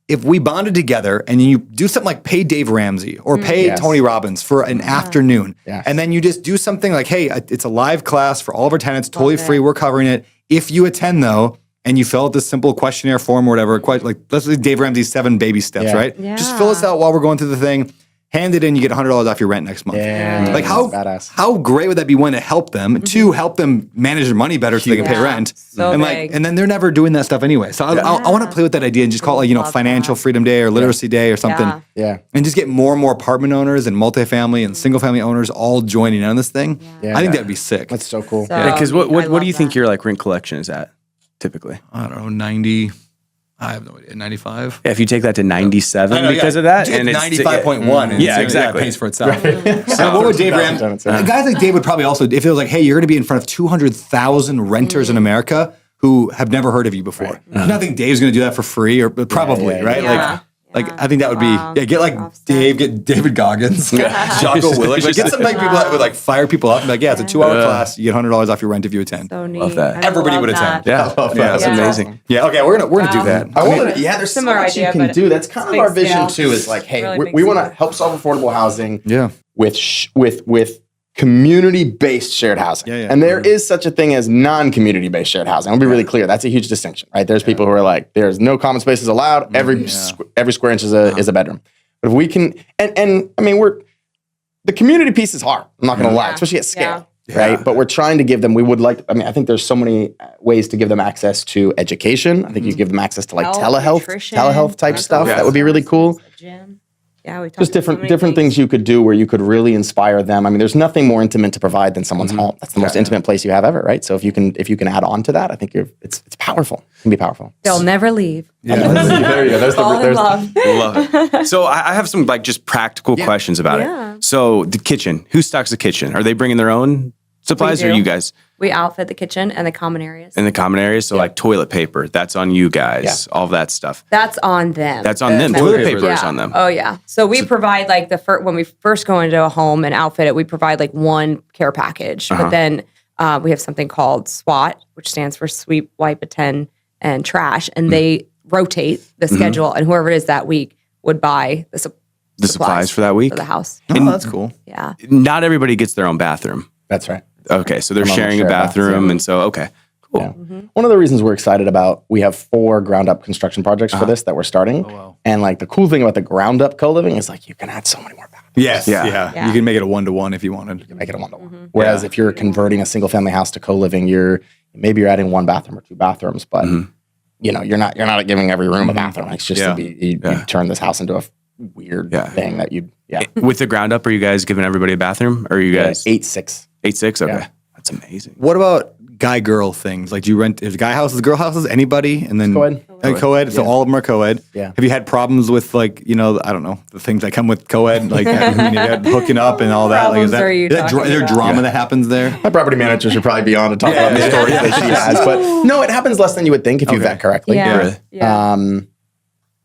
if we bonded together and you do something like pay Dave Ramsey or pay Tony Robbins for an afternoon, and then you just do something like, hey, it's a live class for all of our tenants, totally free. We're covering it. If you attend though, and you fill out this simple questionnaire form or whatever, like let's say Dave Ramsey's 7 baby steps, right? Yeah. Just fill us out while we're going through the thing. Hand it in, you get $100 off your rent next month. Yeah, like how great would that be? One, to help them, two, help them manage their money better so they can pay rent, so and big. and then they're never doing that stuff anyway. So I want to play with that idea and just call it Financial Freedom Day or Literacy Day or something. Yeah, and just get more and more apartment owners and multifamily and single family owners all joining in on this thing. Yeah. I think that'd be sick. that's so cool. Because what do you think your like rent collection is at typically? I don't know, 90. I have no idea. 95. Yeah, if you take that to 97 because of that, and it's 95.1. Exactly. It pays for itself. So what would Dave Ramsey? Guys like Dave would probably also, if it was like, hey, you're going to be in front of 200,000 renters in America who have never heard of you before. I don't think Dave's going to do that for free, or probably, right? Yeah. Like I think that would be get like Dave, get David Goggins, Jocko Willink, like, get some like people that would like fire people up and be like, it's a 2-hour class, you get $100 off your rent if you attend. So neat. Love that. Everybody would attend. Yeah, that's amazing. Yeah, okay, we're gonna do that. There's so much you can do. That's kind of our vision too. Is like, hey, we want to help solve affordable housing. With community-based shared housing. And there is such a thing as non-community-based shared housing. I'll be really clear. That's a huge distinction, right? There's people who are like, there's no common spaces allowed. Every square inch is a bedroom. But if we can, and I mean, the community piece is hard. I'm not going to lie, especially at scale, right? But we're trying to give them, I think there's so many ways to give them access to education. I think you give them access to like telehealth type stuff. That would be really cool. Yeah, we talked just different things you could do where you could really inspire them. I mean, there's nothing more intimate to provide than someone's home. That's the most intimate place you have ever, right? So if you can add on to that, I think it's powerful. It can be powerful. They'll never leave. There you go. Fall in love. Love it. So I have some like just practical questions about it. So the kitchen, who stocks the kitchen? Are they bringing their own supplies or you guys? We outfit the kitchen and the common areas. In the common areas, so like toilet paper, that's on you guys. All of that stuff. That's on them. That's on them. Toilet paper is on them. Oh yeah. So we provide like when we first go into a home and outfit it, we provide like one care package. But then we have something called SWAT, which stands for sweep, wipe, attend, and trash, and they rotate the schedule, and whoever it is that week would buy the supplies for that week for the house. Oh, that's cool. Yeah. Not everybody gets their own bathroom. That's right. Okay, so they're sharing a bathroom, and so cool. Yeah. One of the reasons we're excited about, we have 4 ground up construction projects for this that we're starting. Oh, wow. And like the cool thing about the ground up co-living is like you can add so many more bathrooms. Yes, yeah. You can make it a 1-to-1 if you wanted. You can make it a 1-to-1. Whereas if you're converting a single family house to co-living, maybe you're adding 1 bathroom or 2 bathrooms, but you're not giving every room a bathroom. It's just you turn this house into a weird thing that With the ground up, are you guys giving everybody a bathroom? Or are you guys 8-6? 8-6? Okay. That's amazing. What about guy-girl things? Like, do you rent guy houses, girl houses, anybody? And then co-ed. So all of them are co-ed. Yeah. Have you had problems with I don't know, the things that come with co-ed, like hooking up and all that? Like, is there drama that happens there? My property manager should probably be on to talk about the stories that she has. But no, it happens less than you would think if you vet correctly.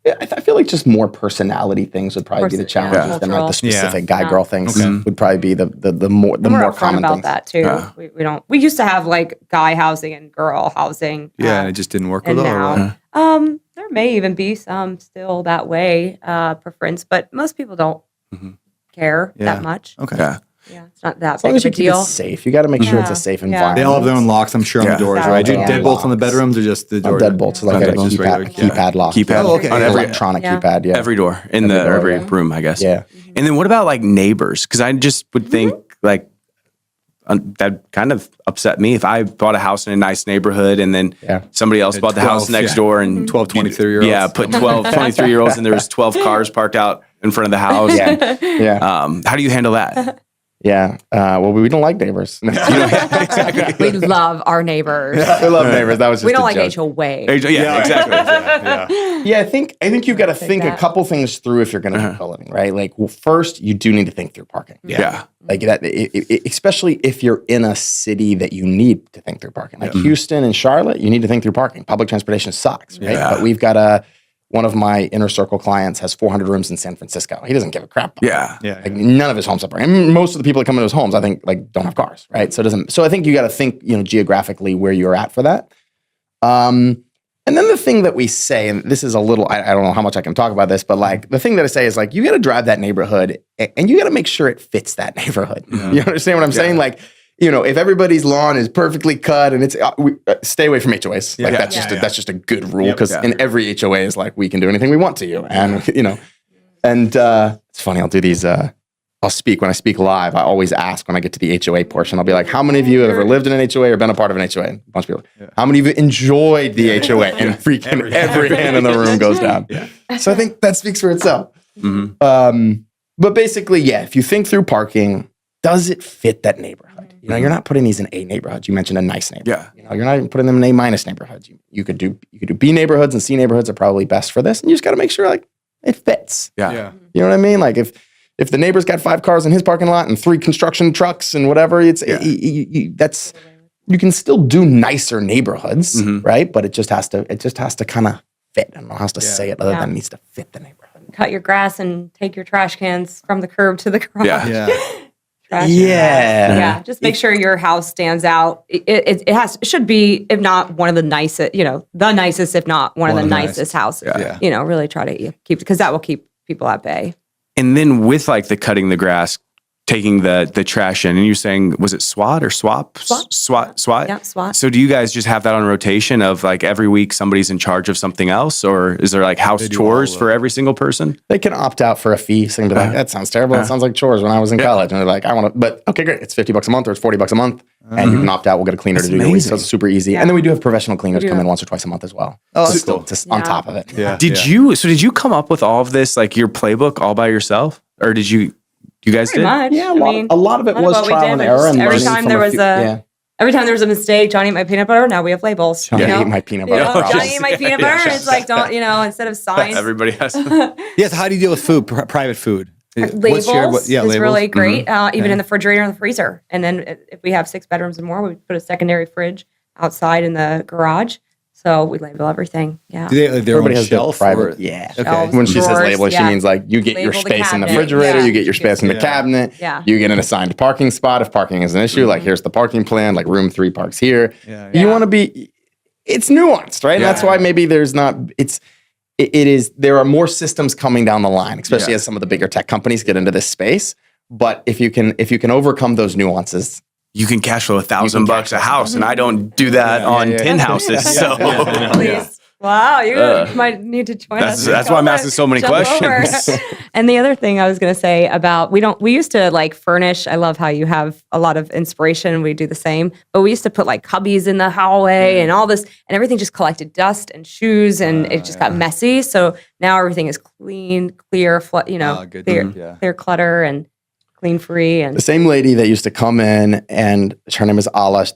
I feel like just more personality things would probably be the challenges than like the specific guy-girl things would probably be the more common about things. that too. We used to have like guy housing and girl housing. And it just didn't work with now, there may even be some still that way preference, but most people don't care that much. Okay. Yeah. Yeah, it's not that As long big as of you a keep deal. it safe, you got to make sure it's a safe environment. They all have their own locks, I'm sure, on the doors, right? Do Yeah. deadbolts on the bedrooms or just the door? Deadbolts, like a just regular keypad lock. Keypad. Oh, okay. On Electronic keypad, yeah. Every door in every room, I guess. Yeah. And then what about like neighbors? Because I just would think like that kind of upset me if I bought a house in a nice neighborhood and then somebody else bought the house next door and 12, 23-year-olds. Yeah, put 12, 23-year-olds and there was 12 cars parked out in front of the house. How do you handle that? Yeah. Well, we don't like neighbors. We love our neighbors. We love neighbors. That was just We don't a like joke. Yeah, HOA. exactly. Yeah, I think you got to think a couple things through if you're going to do co-living, right? Like, well, first you do need to think through parking. Yeah. Like that, especially if you're in a city that you need to think through parking. Like Houston and Charlotte, you need to think through parking. Public transportation sucks, right? Yeah. But we've got one of my inner circle clients has 400 rooms in San Francisco. He doesn't give a crap. Like none of his homes have parking. And most of the people that come into his homes, I think, like don't have cars, right? So I think you got to think, geographically where you're at for that. And then the thing that we say, and this is a little, I don't know how much I can talk about this, but like the thing that I say is like, you got to drive that neighborhood and you got to make sure it fits that neighborhood. You understand what I'm saying? Like, if everybody's lawn is perfectly cut and it's, stay away from HOAs. Like that's just a good rule because in every HOA is like, we can do anything we want to you. And, and it's funny, I'll do these, when I speak live, I always ask when I get to the HOA portion, I'll be like, how many of you have ever lived in an HOA or been a part of an HOA? A bunch of people. How many of you enjoyed the HOA? And freaking every hand in the room goes down. So I think that speaks for itself. But basically, if you think through parking, does it fit that neighborhood? You're not putting these in A neighborhoods. You mentioned a nice neighborhood. You're not even putting them in A- neighborhoods. You could do B neighborhoods and C neighborhoods are probably best for this. And you just got to make sure like it fits. You know what I mean? Like if the neighbor's got 5 cars in his parking lot and 3 construction trucks and whatever, you can still do nicer neighborhoods, right? But it just has to kind of fit. I don't know how else to say it other than it needs to fit the neighborhood. Cut your grass and take your trash cans from the curb to the garage. Just make sure your house stands out. It should be, if not one of the nicest, the nicest, if not one of the nicest houses. Really try to keep, because that will keep people at bay. And then with like the cutting the grass, taking the trash in, and you're saying, was it SWAT or SWAP? SWAT. Yeah, SWAT. So do you guys just have that on rotation of like every week somebody's in charge of something else, or is there like house chores for every single person? They can opt out for a fee. So they can be like, that sounds terrible. It sounds like chores when I was in college. And they're like, I want to, but okay, great. It's $50 a month or it's $40 a month. And you can opt out. We'll get a cleaner to do it. So it's super easy. And then we do have professional cleaners come in once or twice a month as well. Oh, that's cool. Just on top of it. Did you come up with all of this, like your playbook all by yourself? Or did you guys Pretty did? much. Yeah, a lot of it was trial and error. And every time there was every time there was a mistake, Johnny ate my peanut butter. Now we have labels. Johnny ate my peanut butter. Johnny ate my peanut butter. It's like, instead of signs. Everybody has. Yes. How do you deal with food, private food? Labels is labels? really great, even in the refrigerator and the freezer. And then if we have 6 bedrooms and more, we put a secondary fridge outside in the garage. So we label everything. Yeah. Do they have their Everybody own has their shelf? private. Shelves, When she says drawers, label, she means like you get your Label the space in the cabinet. refrigerator, you get your space in the cabinet, you get an assigned parking spot if parking is an issue. Like here's the parking plan, like room 3 parks here. You want to be, it's nuanced, right? And that's why maybe there's not, it is, there are more systems coming down the line, especially as some of the bigger tech companies get into this space. But if you can overcome those nuances, you can cash flow $1,000 a house, and I don't do that on 10 houses. So, please. Wow, you might need to join us. That's why I'm asking so many questions. And the other thing I was going to say about, we used to like furnish. I love how you have a lot of inspiration. We do the same, but we used to put like cubbies in the hallway and all this, and everything just collected dust and shoes, and it just got messy. So now everything is clean, clear, clear clutter and clean free. And the same lady that used to come in, and her name is Ala,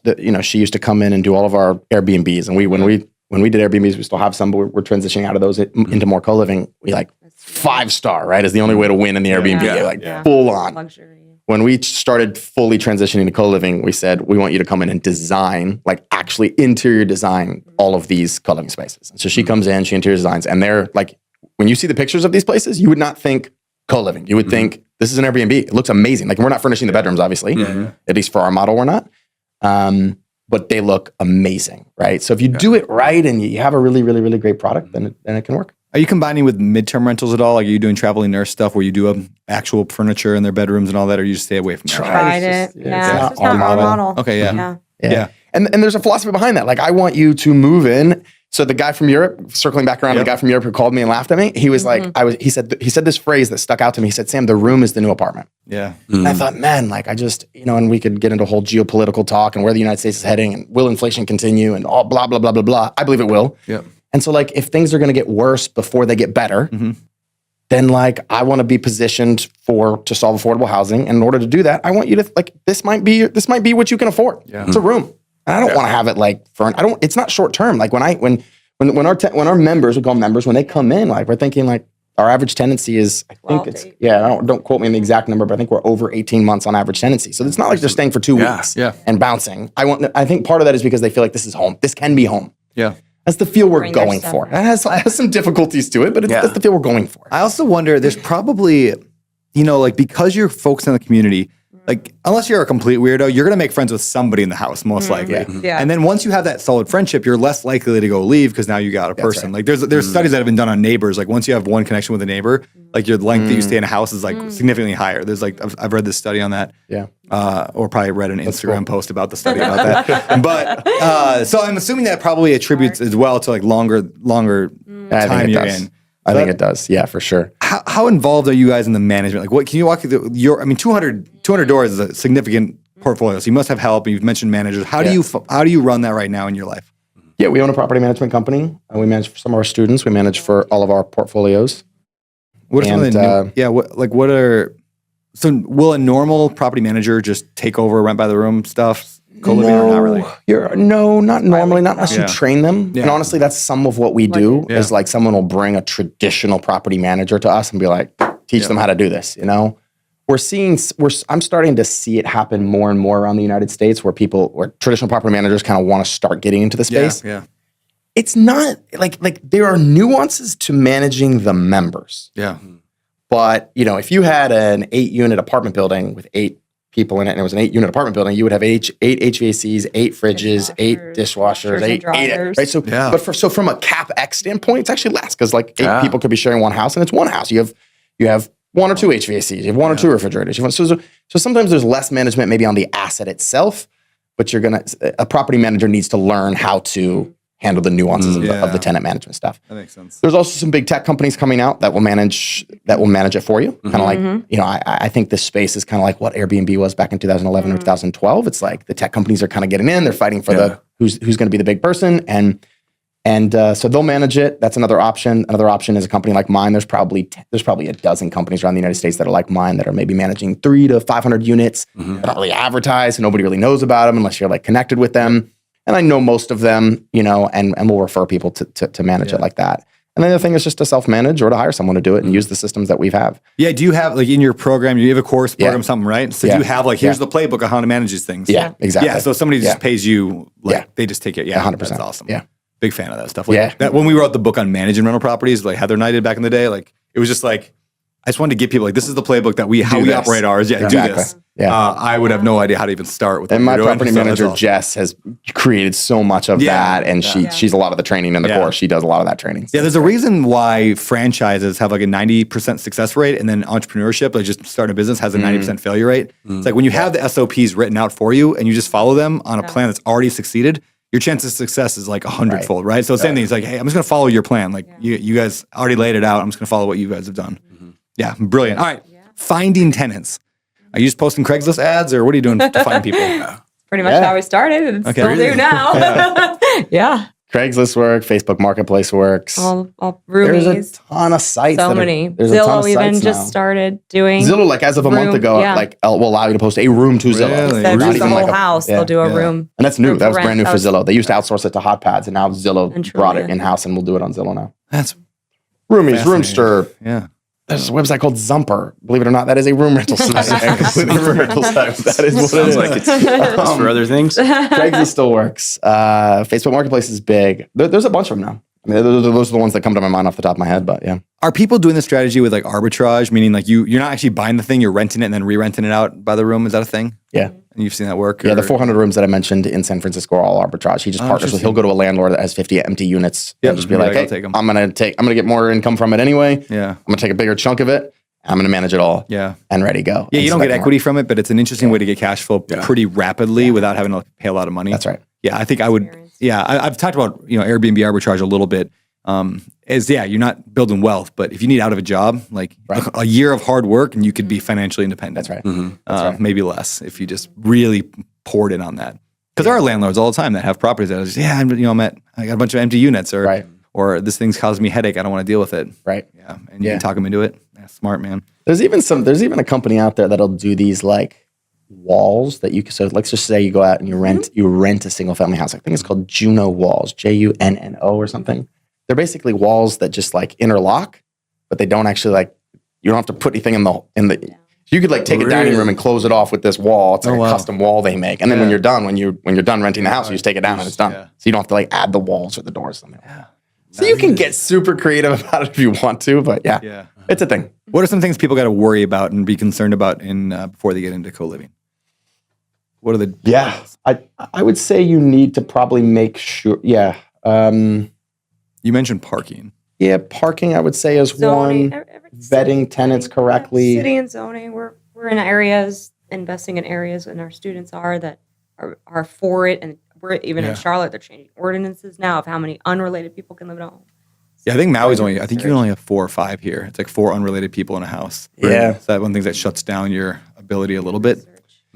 she used to come in and do all of our Airbnbs. And when we did Airbnbs, we still have some, but we're transitioning out of those into more co-living. We like 5-star, right? Is the only way to win in the Airbnb, full on. Luxury. When we started fully transitioning to co-living, we said, we want you to come in and design, like actually interior design all of these co-living spaces. And so she comes in, she interior designs, and they're like, when you see the pictures of these places, you would not think co-living. You would think, this is an Airbnb. It looks amazing. Like, we're not furnishing the bedrooms, obviously. At least for our model, we're not. But they look amazing, right? So if you do it right and you have a really, really, really great product, then it can work. Are you combining with midterm rentals at all? Like, are you doing traveling nurse stuff where you do actual furniture in their bedrooms and all that, or you just stay away from that? Tried it. Yeah. It's just not our model. Okay, yeah. Yeah. And there's a philosophy behind that. Like, I want you to move in. So the guy from Europe, circling back around, the guy from Europe who called me and laughed at me, he was like, he said this phrase that stuck out to me. He said, Sam, the room is the new apartment. Yeah. And I thought, man, like, I just, and we could get into a whole geopolitical talk and where the United States is heading and will inflation continue and all blah, blah, blah, blah, blah. I believe it will. Yeah. And so, like, if things are going to get worse before they get better, then, like, I want to be positioned to solve affordable housing. And in order to do that, I want you to, like, this might be what you can afford. Yeah. It's a room. And I don't want to have it like it's not short term. Like, when our members, we call them members, when they come in, like, we're thinking, like, our average tenancy is, I think it's, don't quote me on the exact number, but I think we're over 18 months on average tenancy. So it's not like they're staying for 2 weeks and bouncing. I think part of that is because they feel like this is home. This can be home. Yeah. That's the feel we're going for. It has some difficulties to it, but that's the feel we're going for. I also wonder, there's probably, like, because you're focused on the community, like, unless you're a complete weirdo, you're going to make friends with somebody in the house, most likely. Yeah. And then once you have that solid friendship, you're less likely to go leave because now you got a person. Right. Like, there's studies that have been done on neighbors. Like, once you have one connection with a neighbor, like, your length that you stay in a house is, like, significantly higher. There's, like, I've read this study on that. Yeah. Or probably read an Instagram post about the study about that. But, so I'm assuming that probably attributes as well to, like, longer time you're in. I think it does. Yeah, for sure. How involved are you guys in the management? Like, what can you walk through 200 doors is a significant portfolio. So you must have help. You've mentioned managers. How do you run that right now in your life? Yeah, we own a property management company. We manage for some of our students. We manage for all of our portfolios. What are some of the so will a normal property manager just take over rent by the room stuff? Co-living or not really? Not normally, not unless you train them. Yeah. And honestly, that's some of what we do is, like, someone will bring a traditional property manager to us and be like, teach them how to do this, I'm starting to see it happen more and more around the United States where traditional property managers kind of want to start getting into the space. Yeah. It's not like there are nuances to managing the members. Yeah. But, if you had an 8-unit apartment building with 8 people in it, and it was an 8-unit apartment building, you would have 8 HVACs, 8 fridges, 8 dishwashers, 8 right? So, so from a CapEx standpoint, it's actually less because, like, 8 people could be sharing one house, and it's one house. You have 1 or 2 HVACs, you have 1 or 2 refrigerators. So sometimes there's less management maybe on the asset itself, but a property manager needs to learn how to handle the nuances of the tenant management stuff. That makes sense. There's also some big tech companies coming out that will manage it for you. Kind of like, I think this space is kind of like what Airbnb was back in 2011 or 2012. It's like the tech companies are kind of getting in. They're fighting for who's going to be the big person, and so they'll manage it. That's another option. Another option is a company like mine. There's probably a dozen companies around the United States that are like mine that are maybe managing 300 to 500 units. They don't really advertise, and nobody really knows about them unless you're, like, connected with them. And I know most of them, and we'll refer people to manage it like that. And then the thing is just to self-manage or to hire someone to do it and use the systems that we have. Yeah. Do you have, like, in your program, you have a course program, something, right? So do you have, like, here's the playbook of how to manage these things? Yeah, exactly. Yeah. So somebody just pays you, like, they just take it. Yeah. 100%. That's awesome. Yeah. Big fan of that stuff. Like, when we wrote the book on managing rental properties, like Heather and I did back in the day, like, it was just like, I just wanted to give people, like, this is the playbook that we operate ours. Yeah. Do this. Yeah. I would have no idea how to even start with. And my property manager, Jess, has created so much of that. And she's a lot of the training in the course. She does a lot of that training. Yeah, there's a reason why franchises have, like, a 90% success rate, and then entrepreneurship, like just starting a business, has a 90% failure rate. It's like when you have the SOPs written out for you and you just follow them on a plan that's already succeeded, your chance of success is like 100-fold, right? So same thing. It's like, hey, I'm just going to follow your plan. Like you guys already laid it out. I'm just going to follow what you guys have done. Yeah, brilliant. All right, finding tenants. Are you just posting Craigslist ads, or what are you doing to find people? Pretty much how we started, and still do now. Yeah. Craigslist work, Facebook Marketplace works. All roomies. There's a ton of sites. So many. Zillow even just started doing. Zillow, like, as of a month ago, like, will allow you to post a room to Zillow. Instead of the whole house, they'll do a room. And that's new. That was brand new for Zillow. They used to outsource it to HotPads, and now Zillow brought it in-house, and we'll do it on Zillow now. That's Roomies, Roomster. Yeah. There's a website called Zumper. Believe it or not, that is a room rental site. Completely room rental site. That is what it sounds is. like it's for other things. Craigslist still works. Facebook Marketplace is big. There's a bunch of them now. I mean, those are the ones that come to my mind off the top of my head, but yeah. Are people doing this strategy with, like, arbitrage, meaning, like, you're not actually buying the thing, you're renting it and then re-renting it out by the room? Is that a thing? Yeah. You've seen that work? Yeah, the 400 rooms that I mentioned in San Francisco are all arbitrage. He just partners with. He'll go to a landlord that has 50 empty units and just be like, "Hey, I'm gonna get more income from it anyway. Yeah, I'm gonna take a bigger chunk of it. I'm gonna manage it all. Yeah, and ready to go. Yeah, you don't get equity from it, but it's an interesting way to get cash flow pretty rapidly without having to pay a lot of money. That's right. Yeah, I think I would. Yeah, I've talked about Airbnb arbitrage a little bit. You're not building wealth, but if you need out of a job, like a year of hard work, and you could be financially independent. That's right. That's right. Maybe less if you just really poured in on that. Because there are landlords all the time that have properties that are just, I got a bunch of empty units, or this thing's causing me a headache. I don't want to deal with it. Right. Yeah, and you can talk them into it. Yeah, smart, man. There's even a company out there that'll do these like walls that you can. So let's just say you go out and you rent a single family house. I think it's called Juno walls, Junno or something. They're basically walls that just like interlock, but they don't actually like, you don't have to put anything in the. You could like take a dining room and close it off with this wall. It's like a custom wall they make, and then when you're done renting the house, you just take it down and it's done. Yeah. So you don't have to like add the walls or the doors. Yeah. So you can get super creative about it if you want to, but it's a thing. What are some things people got to worry about and be concerned about before they get into co-living? What are the I would say you need to probably make sure. You mentioned parking. Yeah, parking I would say is zoning, one. Vetting tenants correctly. City and zoning. We're in areas, investing in areas, and our students are for it. And we're even in Charlotte, they're changing ordinances now of how many unrelated people can live at home. Yeah, I think Maui's I think you can only have 4 or 5 here. It's like 4 unrelated people in a house. Yeah. So that one thing that shuts down your ability a little bit.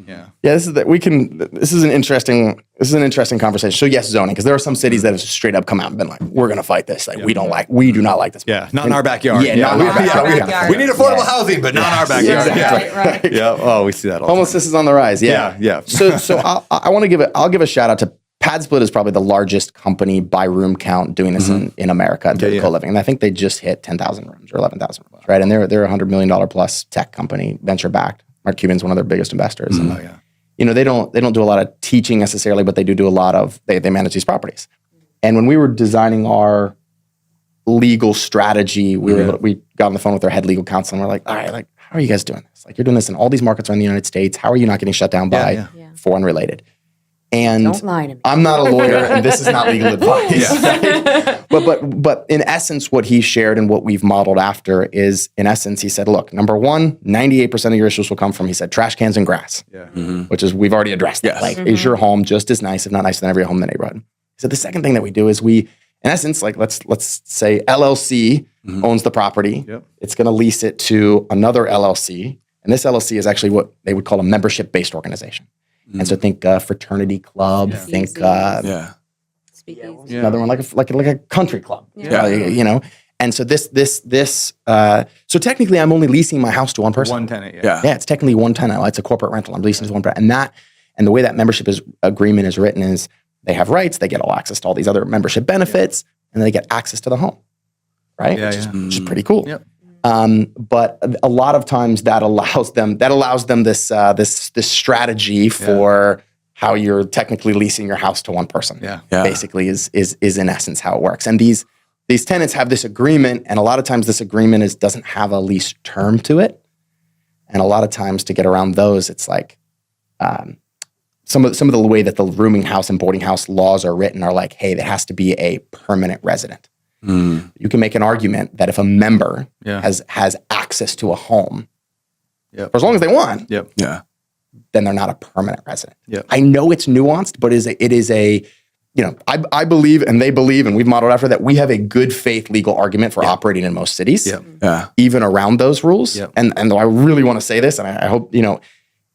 Yeah. Yeah, this is an interesting conversation. So yes, zoning, because there are some cities that have straight up come out and been like, we're gonna fight this. Like we do not like this. Yeah, not in our backyard. Yeah, not in our backyard. We need affordable housing, but not in our backyard. Right. Yeah. Oh, we see that all the time. Homelessness is on the rise. Yeah. So I'll give a shout out to PadSplit is probably the largest company by room count doing this in America, co-living. And I think they just hit 10,000 rooms or 11,000 rooms, right? And they're a $100 million plus tech company, venture backed. Mark Cuban's one of their biggest investors. And, they don't do a lot of teaching necessarily, but they do a lot of, they manage these properties. And when we were designing our legal strategy, we got on the phone with our head legal counsel and we're like, all right, like, how are you guys doing this? Like, you're doing this in all these markets around the United States. How are you not getting shut down by for unrelated? And don't lie to me. I'm not a lawyer, and this is not legal advice. Right? But in essence, what he shared and what we've modeled after is, in essence, he said, look, number one, 98% of your issues will come from, he said, trash cans and grass, which is, we've already addressed that. Like, is your home just as nice, if not nicer than every home in the neighborhood? He said, the second thing that we do is in essence, like, let's say LLC owns the property. Yep. It's going to lease it to another LLC. And this LLC is actually what they would call a membership-based organization. And so think fraternity club, think Speakeasy. Another one like a country club, And so so technically I'm only leasing my house to one person. One tenant, yeah, it's technically one tenant. It's a corporate rental. I'm leasing to one person, and the way that membership agreement is written is they have rights, they get all access to all these other membership benefits, and then they get access to the home, right? Which is pretty cool. Yep. But a lot of times that allows them this strategy for how you're technically leasing your house to one person. Basically is in essence how it works. And these tenants have this agreement, and a lot of times this agreement doesn't have a lease term to it. And a lot of times to get around those, it's like some of the way that the rooming house and boarding house laws are written are like, hey, there has to be a permanent resident. You can make an argument that if a member has access to a home for as long as they want, then they're not a permanent resident. I know it's nuanced, but it is a I believe and they believe, and we've modeled after that, we have a good faith legal argument for operating in most cities, even around those rules. And I really want to say this, and I hope,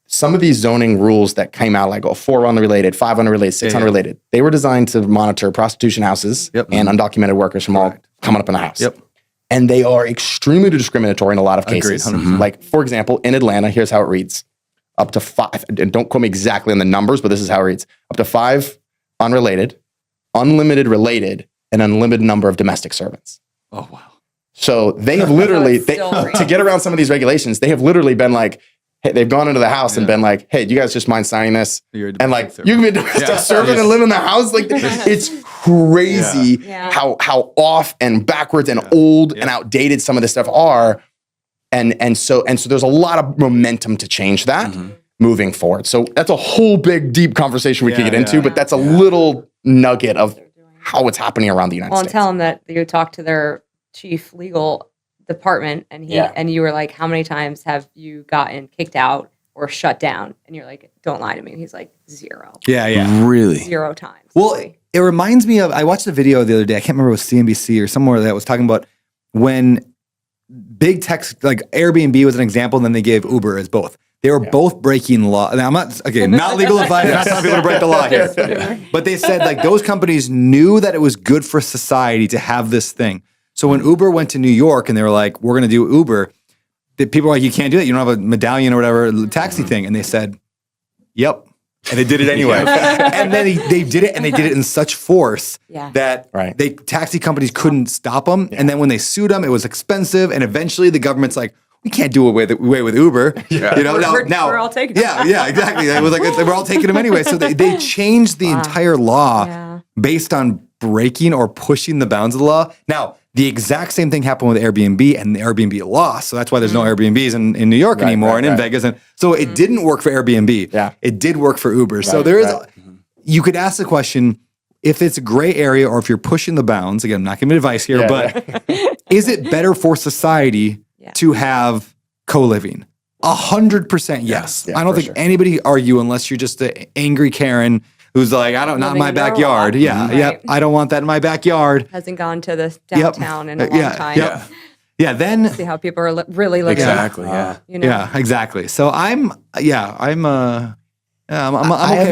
some of these zoning rules that came out, like 4 unrelated, 5 unrelated, 6 unrelated, they were designed to monitor prostitution houses and undocumented workers from all coming up in the house. And they are extremely discriminatory in a lot of cases. Like, for example, in Atlanta, here's how it reads. Up to 5, and don't quote me exactly on the numbers, but this is how it reads. Up to 5 unrelated, unlimited related, and unlimited number of domestic servants. Oh, wow. So they have literally, to get around some of these regulations, they have literally been like, hey, they've gone into the house and been like, hey, do you guys just mind signing this? And like, you can be a domestic servant and live in the house. Like, it's crazy how off and backwards and old and outdated some of this stuff are. And so there's a lot of momentum to change that. moving forward. So that's a whole big, deep conversation we could get into, but that's a little nugget of how it's happening around the United States. Tell them that you talked to their chief legal department and and you were like, how many times have you gotten kicked out or shut down? And you're like, don't lie to me. And he's like, 0. Yeah. Really? 0 times. Well, it reminds me of, I watched a video the other day. I can't remember if it was CNBC or somewhere that was talking about when big tech, like Airbnb was an example, and then they gave Uber as both. They were both breaking law. Now, I'm not, not legal advice, not telling people to break the law here. But they said like those companies knew that it was good for society to have this thing. So when Uber went to New York and they were like, we're going to do Uber, people were like, you can't do that. You don't have a medallion or whatever taxi thing. And they said, yep. And they did it anyway. And then they did it, and they did it in such force that taxi companies couldn't stop them. And then when they sued them, it was expensive. And eventually the government's like, we can't do away with Uber. You know, now we're all taking them. Yeah, exactly. It was like they were all taking them anyway. So they changed the entire law based on breaking or pushing the bounds of the law. Now, the exact same thing happened with Airbnb, and the Airbnb lost. So that's why there's no Airbnbs in New York anymore and in Vegas. And so it didn't work for Airbnb. Yeah. It did work for Uber. So there is, you could ask the question, if it's a gray area or if you're pushing the bounds, again, I'm not giving advice here, but is it better for society to have co-living? 100% yes. I don't think anybody argue unless you're just an angry Karen who's like, not in my backyard. I don't want that in my backyard. Hasn't gone to the downtown in a long time. Then see how people are really living. Exactly. Exactly. So I'm okay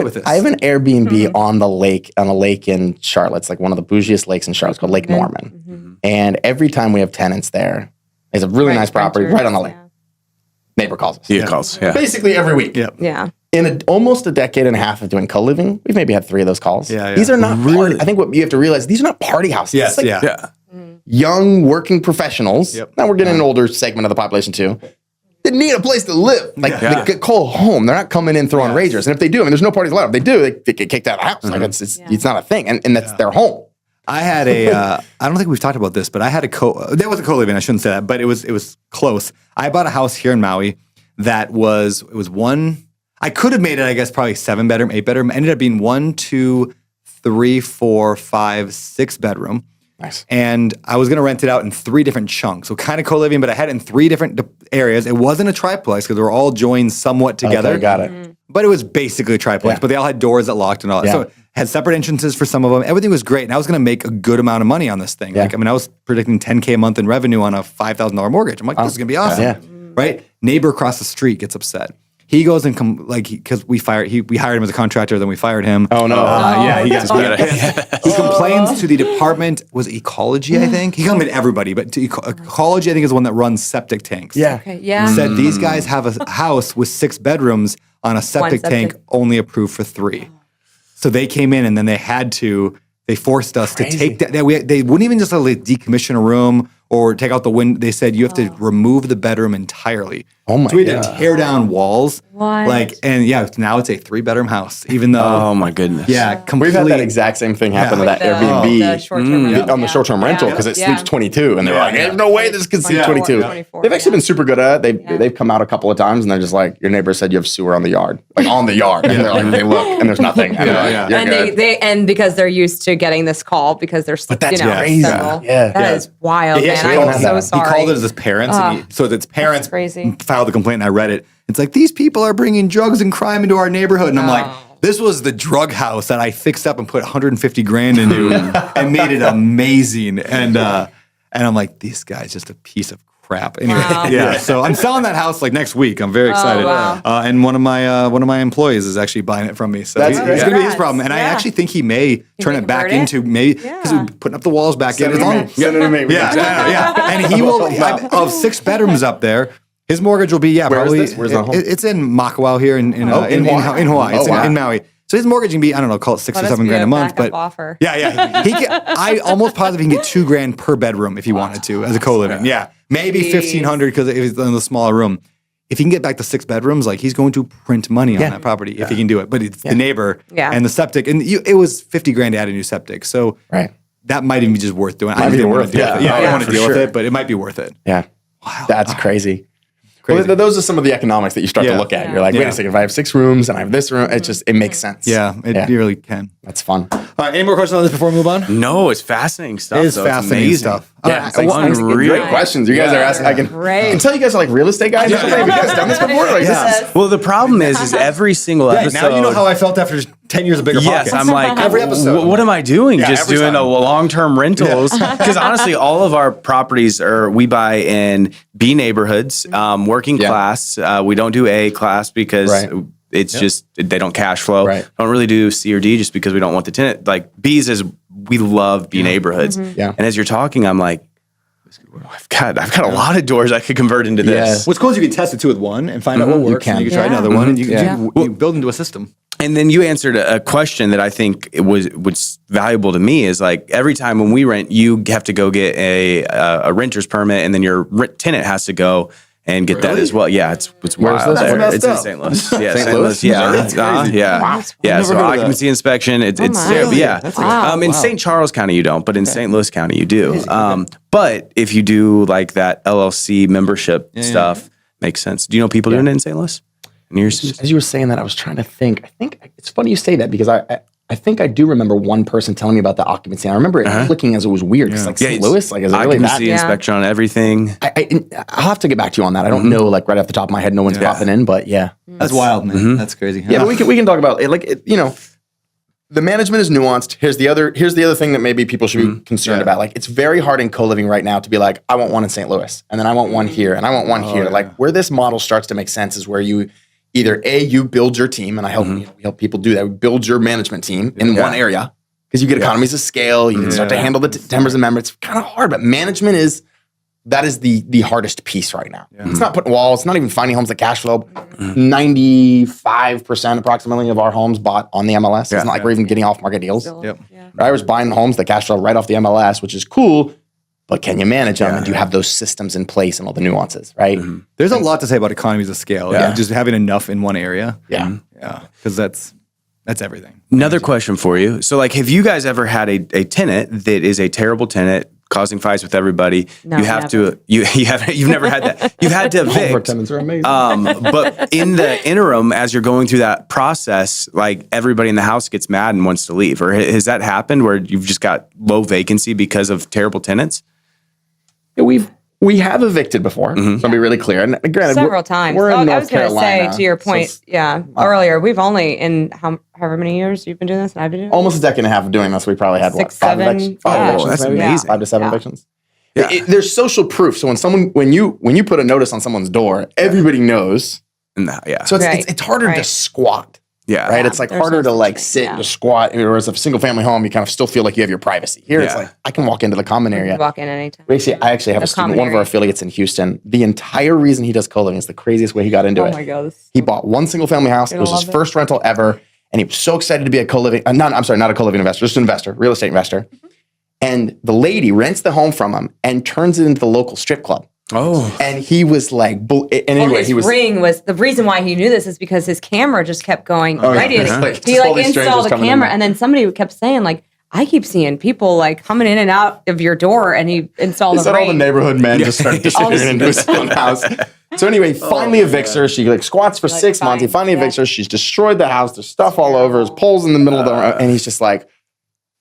with this. I have an Airbnb on a lake in Charlotte. It's like one of the bougiest lakes in Charlotte. It's called Lake Norman. And every time we have tenants there, it's a really nice property right on the lake. Neighbor calls us. He calls. Basically every week. In almost a decade and a half of doing co-living, we've maybe had 3 of those calls. These are not party. I think what you have to realize, these are not party houses. Young working professionals. Now we're getting an older segment of the population too. They need a place to live. They call home. They're not coming in throwing ragers. And if they do, there's no parties allowed. If they do, they get kicked out of the house. Like it's not a thing. And that's their home. I had I don't think we've talked about this, but I had there was a co-living, I shouldn't say that, but it was close. I bought a house here in Maui that was one, I could have made it, I guess, probably 7 bedroom, 8 bedroom. Ended up being 1, 2, 3, 4, 5, 6 bedroom. Nice. And I was going to rent it out in 3 different chunks. So kind of co-living, but I had it in 3 different areas. It wasn't a triplex because they were all joined somewhat together. Okay, got it. But it was basically a triplex, but they all had doors that locked and all that. So it had separate entrances for some of them. Everything was great. And I was going to make a good amount of money on this thing. I was predicting $10K a month in revenue on a $5,000 mortgage. I'm like, this is going to be awesome. Right? Neighbor across the street gets upset. He goes and because we hired him as a contractor, then we fired him. Oh no! He got pissed. He complains to the department. Was it ecology? I think he complained to everybody, but to ecology, I think is the one that runs septic tanks. Said these guys have a house with 6 bedrooms on a septic tank, only approved for 3. So they came in and then they forced us to take that. They wouldn't even just decommission a room or take out the window. They said you have to remove the bedroom entirely. Oh my God. So we had to tear down walls. What? Now it's a 3-bedroom house, even though. Oh my goodness. Yeah, completely. We've had that exact same thing happen to that Airbnb on the short-term rental because it sleeps 22, and they're like, "There's no way this can sleep 22." They've actually been super good at it. They've come out a couple of times, and they're just like, "Your neighbor said you have sewer on the yard, and they're like, they look, and there's nothing." And they because they're used to getting this call because they're that's crazy. That is wild, man. I'm so sorry. He called it as his parents, so its parents filed the complaint, and I read it. It's like, these people are bringing drugs and crime into our neighborhood. And I'm like, this was the drug house that I fixed up and put 150 grand into and made it amazing. And I'm like, this guy's just a piece of crap. Anyway, so I'm selling that house next week. I'm very excited. And one of my employees is actually buying it from me. So it's going to be his problem. And I actually think he may turn it back into because we're putting up the walls back in. Send it to me. And he will, of 6 bedrooms up there, his mortgage will be probably. Where's the home? It's in Makawao here in Hawaii. It's in Maui. So his mortgage can be, I don't know, call it $6 or $7 grand a month. But offer. I almost positive he can get $2 grand per bedroom if he wanted to as a co-living. Yeah, maybe $1,500 because it's in the smaller room. If he can get back to 6 bedrooms, he's going to print money on that property if he can do it. But it's the neighbor and the septic, and it was $50 grand to add a new septic. So that might even be just worth doing. I didn't want to deal with it. I don't want to deal with it, but it might be worth it. Yeah, wow, that's crazy. Crazy. Well, those are some of the economics that you start to look at. You're like, wait a second, if I have 6 rooms and I have this room, it makes sense. Yeah, it really can. That's fun. All right, any more questions on this before we move on? No, it's fascinating stuff. It is fascinating amazing. stuff. Yeah, Thanks. great questions. You guys are asking. I can tell you guys are like real estate guys. Have you guys done this before? Like, this is, Well, the problem is every single episode. Now you know how I felt after 10 years of Bigger Yes, Pockets. I'm like, every episode. What am I doing? Yeah, Just every doing time. a long-term rentals. Because honestly, all of our properties we buy in B neighborhoods, working class. We don't do A class because it's just they don't cash flow. Right. Don't really do C or D just because we don't want the tenant. Like B's is we love B neighborhoods. Yeah. And as you're talking, I'm like, I've got a lot of doors I could convert into this. What's cool is you can test it 2 with one and find out what works. And you can try another one and you build into a system. And then you answered a question that I think was valuable to me is like every time when we rent, you have to go get a renter's permit, and then your tenant has to go and get that as well. Yeah, it's wild. That's It's in messed St. Louis. Yeah, St. Louis? Yeah, That's crazy. yeah. So heard of that. occupancy inspection. It's my. yeah. That's In St. Charles County you don't, but in St. Louis County you do. But if you do like that LLC membership stuff, makes sense. Do you know people doing it in St. Louis? as you were saying that, I was trying to think. I think it's funny you say that because I think I do remember one person telling me about the occupancy. I remember it clicking as it was weird. It's like St. Louis, like is it really that? Occupancy inspection on everything. I'll have to get back to you on that. I don't know, like right off the top of my head, no one's popping in, but yeah, That's wild, man. That's crazy. yeah. But we can talk about it. Like the management is nuanced. Here's the other thing that maybe people should be concerned about. Like it's very hard in co-living right now to be like, I want one in St. Louis, and then I want one here, and I want one here. Like where this model starts to make sense is where you either you build your team, and I help we help people do that. We build your management team in one area because you get economies of scale. You can start to handle the timbers and members. It's kind of hard, but management is the hardest piece right now. It's not putting walls. It's not even finding homes that cash flow. 95% approximately of our homes bought on the MLS. It's not like we're even getting off market deals. I was buying homes that cash flow right off the MLS, which is cool. But can you manage them? And do you have those systems in place and all the nuances, right? There's a lot to say about economies of scale. Just having enough in one area. Yeah. Because that's everything. Another question for you. So, like, have you guys ever had a tenant that is a terrible tenant, causing fights with everybody? No, you have to. You've never had that. You've had to Our evict. tenants are amazing. But in the interim, as you're going through that process, like everybody in the house gets mad and wants to leave. Or has that happened where you've just got low vacancy because of terrible tenants? Yeah, we have evicted before. So I'll be really clear. And granted, Several times. We're in I North was going to Carolina, say to your point, so earlier, we've only in however many years you've been doing this, and I've been doing this? almost a decade and a half of doing this. We probably had 6, 5 7, evictions. yeah. That's maybe? amazing. 5 to 7 evictions. There's social proof. So when you put a notice on someone's door, everybody knows. So it's harder to squat. Yeah. Right. It's like There's harder no to such like thing, sit and just squat. Whereas a single family home, you kind of still feel like you have your privacy. Here, it's like I can walk into the common area. Walk in anytime. I actually have a student, one of our affiliates in Houston. The entire reason he does co-living is the craziest way he got into it. Oh my God. He bought one single family house. It was his first rental ever. And he was so excited to be a co-living, not a co-living investor, just an investor, real estate investor. And the lady rents the home from him and turns it into the local strip club. Oh. And he was like, His ring was the reason why he knew this is because his camera just kept going. He installed a camera, and then somebody kept saying like, I keep seeing people like coming in and out of your door, and he installed a ring. all the neighborhood men just started disappearing into his own house. So anyway, finally evicts her. She like squats for 6 months. He finally evicts her. She's destroyed the house. There's stuff all over. There's poles in the middle of the and he's just like,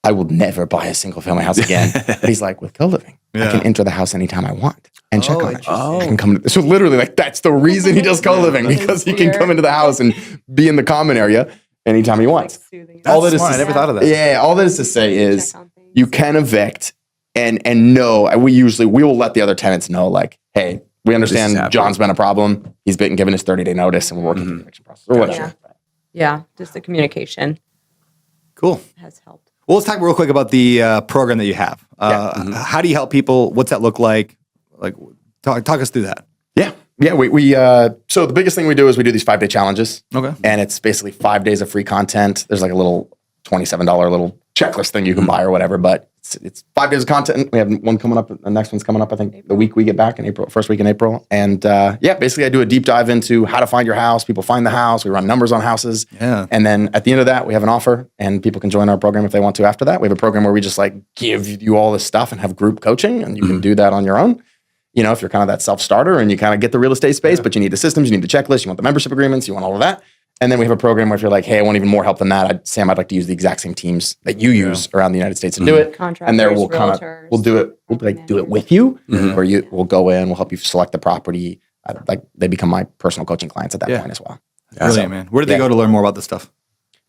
I will never buy a single family house again. But he's like, with co-living, I can enter the house anytime I want and check on it. I can come. So literally, like that's the reason he does co-living because he can come into the house and be in the common area anytime he wants. All that is I never thought of that. Yeah, all that is to say is you can evict and no, we will let the other tenants know like, hey, we understand John's been a problem. He's been given his 30-day notice and we're working through the eviction process or whatever. Yeah, just the communication. Cool. Has helped. Well, let's talk real quick about the program that you have. How do you help people? What's that look like? Like, talk us through that. Yeah. We so the biggest thing we do is we do these 5-day challenges. Okay. And it's basically 5 days of free content. There's like a little $27 little checklist thing you can buy or whatever, but it's 5 days of content. We have one coming up. The next one's coming up, I think, the week we get back in April, first week in April. And basically I do a deep dive into how to find your house. People find the house. We run numbers on houses. Yeah. And then at the end of that, we have an offer and people can join our program if they want to after that. We have a program where we just like give you all this stuff and have group coaching and you can do that on your own. if you're kind of that self-starter and you kind of get the real estate space, but you need the systems, you need the checklist, you want the membership agreements, you want all of that. And then we have a program where if you're like, hey, I want even more help than that, Sam, I'd like to use the exact same teams that you use around the United States to do it. And there we'll do it. We'll do it with you, or we'll go in, we'll help you select the property. They become my personal coaching clients at that point as well. Brilliant, man. Where do they go to learn more about this stuff?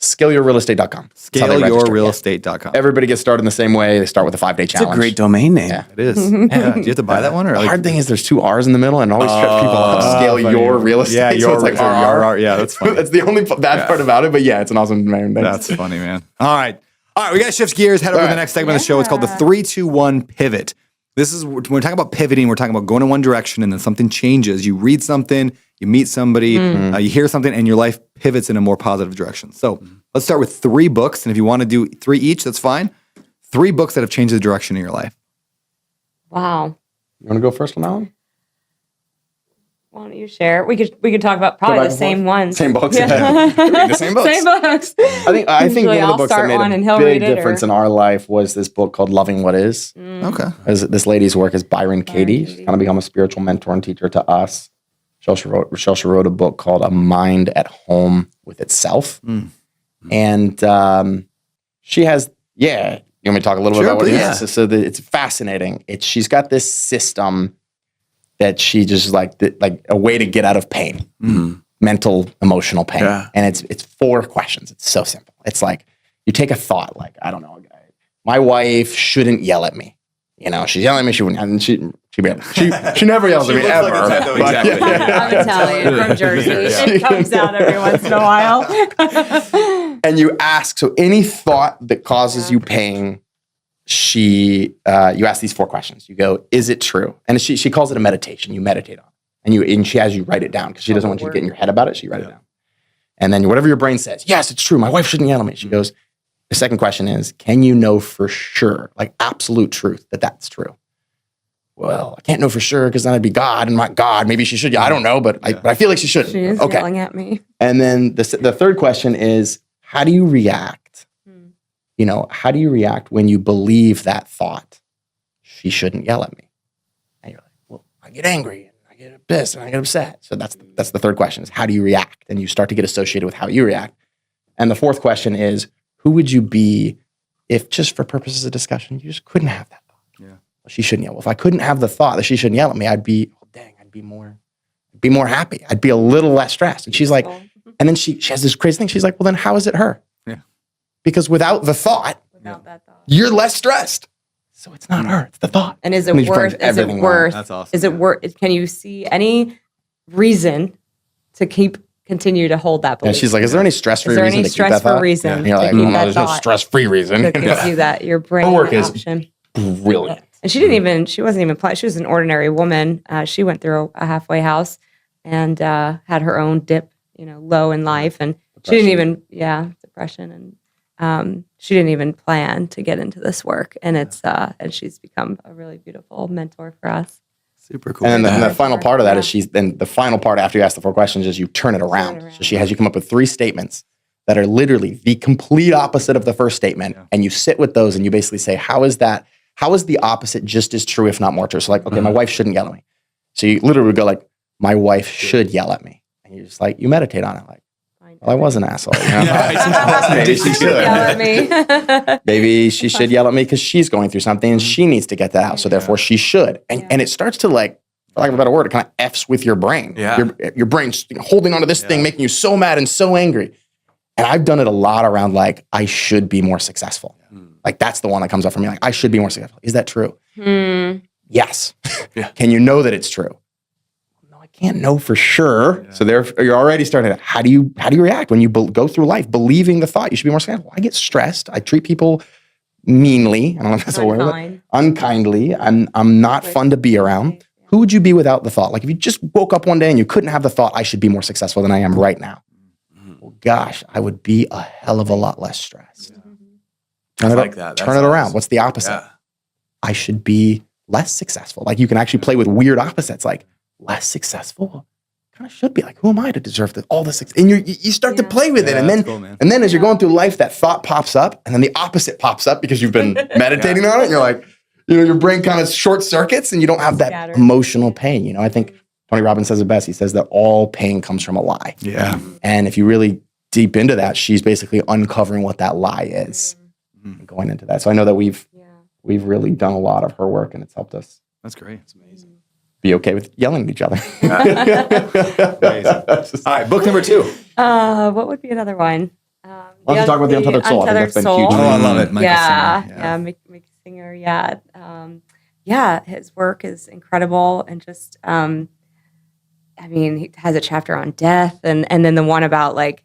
ScaleYourRealestate.com. ScaleYourRealestate.com. Everybody gets started in the same way. They start with a 5-day challenge. It's a great domain name. Yeah. It is. Do you have to buy that one? Or the hard thing is there's 2 R's in the middle and it always trips people up. Scale your real estate. Yeah, so it's like R. Yeah, that's funny. That's the only bad part about it. But yeah, it's an awesome name. That's funny, man. All right, we got to shift gears. Head over to the next segment of the show. It's called the 3-2-1 pivot. This is when we're talking about pivoting. We're talking about going in one direction and then something changes. You read something, you meet somebody, you hear something, and your life pivots in a more positive direction. So let's start with 3 books. And if you want to do 3 each, that's fine. 3 books that have changed the direction of your life. Wow. You want to go first on that one? Why don't you share? We could talk about probably the same ones. Same books. Yeah. The same books. Same books. I think one of the books that made a big read difference in our life was this book called Loving What Is. Okay. This lady's work is Byron Katie. She's kind of become a spiritual mentor and teacher to us. She also wrote a book called A Mind at Home with Itself. And she has, you want me to talk a little bit about what it is? So it's fascinating. She's got this system that she just like a way to get out of pain, mental, emotional pain. Yeah. And it's 4 questions. It's so simple. It's like, you take a thought, like, I don't know, my wife shouldn't yell at me. She's yelling at me. She wouldn't, and she never yells at me ever. Exactly. I'm Italian from Jersey. It comes out every once in a while. And you ask, so any thought that causes you pain, you ask these 4 questions. You go, is it true? And she calls it a meditation. You meditate on it. And she has you write it down because she doesn't want you to get in your head about it. She write it down. And then whatever your brain says, yes, it's true. My wife shouldn't yell at me. She goes, the second question is, can you know for sure, like absolute truth, that that's true? Well, I can't know for sure because then I'd be God, and my God, maybe she should. Yeah, I don't know, but I feel like she shouldn't. She is yelling at me. And then the third question is, how do you react? How do you react when you believe that thought? She shouldn't yell at me. And you're like, well, I get angry and I get pissed and I get upset. So that's the third question is, how do you react? And you start to get associated with how you react. And the fourth question is, who would you be if just for purposes of discussion, you just couldn't have that thought? Yeah. Well, she shouldn't yell. Well, if I couldn't have the thought that she shouldn't yell at me, I'd be more happy. I'd be a little less stressed. And she's like, and then she has this crazy thing. She's like, well, then how is it her? Yeah. Because without that thought, you're less stressed. So it's not her, it's the thought. And is it worth? That's awesome. Is it worth? Can you see any reason to continue to hold that belief? And she's like, is there any stress-free reason to keep that thought? Reason and you're like, well, there's no stress-free reason. That gives you that, your brain work option. Is brilliant. And she wasn't even planning. She was an ordinary woman. She went through a halfway house and had her own dip, low in life. And depression. She didn't even, depression. And she didn't even plan to get into this work. And and she's become a really beautiful mentor for us. Super cool. And then the final part of that is the final part after you ask the 4 questions is you turn it around. So she has you come up with 3 statements that are literally the complete opposite of the first statement. Yeah. And you sit with those and you basically say, how is the opposite just as true, if not more true? So like, okay, my wife shouldn't yell at me. So you literally would go like, my wife should yell at me. And you just like, you meditate on it. Like, well, I was an asshole. Maybe she should yell at me. Maybe she should yell at me because she's going through something and she needs to get that out. So therefore she should. And it starts to like, for lack of a better word, it kind of F's with your brain. Yeah. Your brain's holding onto this thing, making you so mad and so angry. And I've done it a lot around like, I should be more successful. Like that's the one that comes up for me. Like, I should be more successful. Is that true? Yes. Can you know that it's true? No, I can't know for sure. Yeah. So you're already starting to, how do you react when you go through life believing the thought you should be more successful? I get stressed. I treat people meanly. I don't know if that's a word. Unkindly. I'm not fun to be around. Who would you be without the thought? Like if you just woke up one day and you couldn't have the thought, I should be more successful than I am right now. Well, gosh, I would be a hell of a lot less stressed. Turn it around. What's the opposite? Yeah. I should be less successful. Like you can actually play with weird opposites. Like less successful, kind of should be like, who am I to deserve all this? And you start to play with it, and then as you're going through life, that thought pops up, and then the opposite pops up because you've been meditating on it. And you're like, your brain kind of short circuits and you don't have that Scattered. emotional pain. I think Tony Robbins says it best. He says that all pain comes from a lie. Yeah. And if you really deep into that, she's basically uncovering what that lie is and going into that. So I know that we've really done a lot of her work and it's helped us. That's great. It's amazing. Be okay with yelling at each other. Amazing. All right, book number 2. What would be another one? Why don't you talk about The Untethered Soul? I think that's been huge. Oh, I love it. Michael Yeah, Singer. Mickey Singer. Yeah, his work is incredible, and just, he has a chapter on death, and then the one about like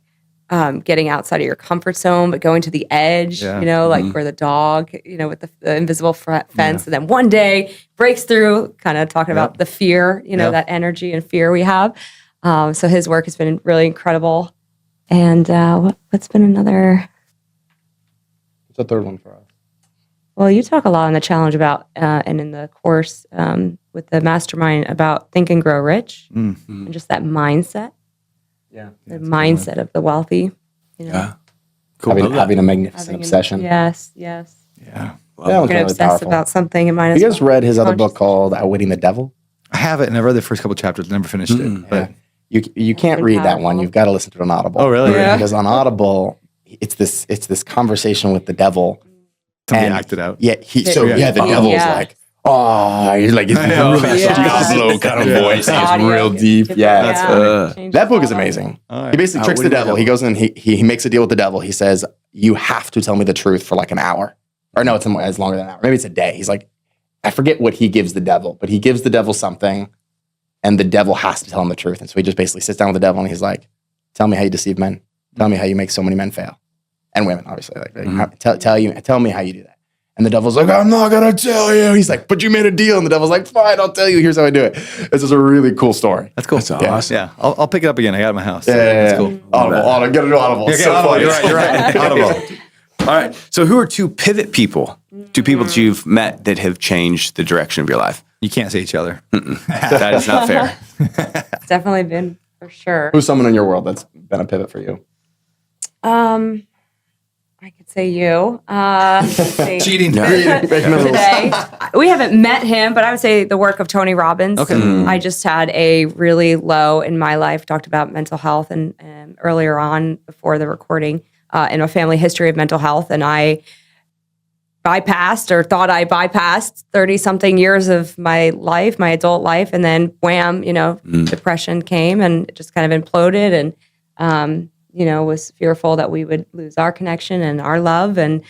getting outside of your comfort zone, but going to the edge. Yeah. Like where the dog, with the invisible fence, and then one day breaks through. Kind of talking about the fear, that energy and fear we have. So his work has been really incredible. And what's been another? What's the third one for us? Well, you talk a lot in the challenge about, and in the course with the mastermind about Think and Grow Rich, and just that mindset. Yeah. The mindset of the wealthy. Yeah. Cool. Having a magnificent obsession. Yes. Yeah. That You're one's going to really obsess powerful. about something. It might Have as you guys well. read his other book called Outwitting the Devil? I have it, and I read the first couple chapters. Never finished it. But You can't read that one. You've got to listen to it on Audible. Oh, really? Yeah. Because on Audible, it's this conversation with the devil. somebody acted out. Yeah, the devil's like, he's like, it's a really Diablo kind of voice. It's real deep. Yeah, that book is amazing. Right. He basically tricks the devil. He goes in, he makes a deal with the devil. He says, you have to tell me the truth for like an hour. Or no, it's longer than an hour. Maybe it's a day. He's like, I forget what he gives the devil, but he gives the devil something, and the devil has to tell him the truth. And so he just basically sits down with the devil and he's like, tell me how you deceive men. Tell me how you make so many men fail. And women, obviously. Tell me how you do that. And the devil's like, I'm not going to tell you. He's like, but you made a deal. And the devil's like, fine, I'll tell you. Here's how I do it. This is a really cool story. That's cool. That's awesome. Yeah, I'll pick it up again. I got it at my house. That's cool. Audible. Get it to Audible. Yeah, It's so Audible. funny. You're right. Audible. All right. So who are 2 pivot people? 2 people that you've met that have changed the direction of your life? You can't say each other. That is not fair. It's definitely been for sure. Who's someone in your world that's been a pivot for you? I could say you. Cheating. Today. We haven't met him, but I would say the work of Tony Robbins. Okay. I just had a really low in my life, talked about mental health and earlier on before the recording in a family history of mental health. And I bypassed or thought I bypassed 30-something years of my life, my adult life. And then wham, depression came and it just kind of imploded and, was fearful that we would lose our connection and our love, and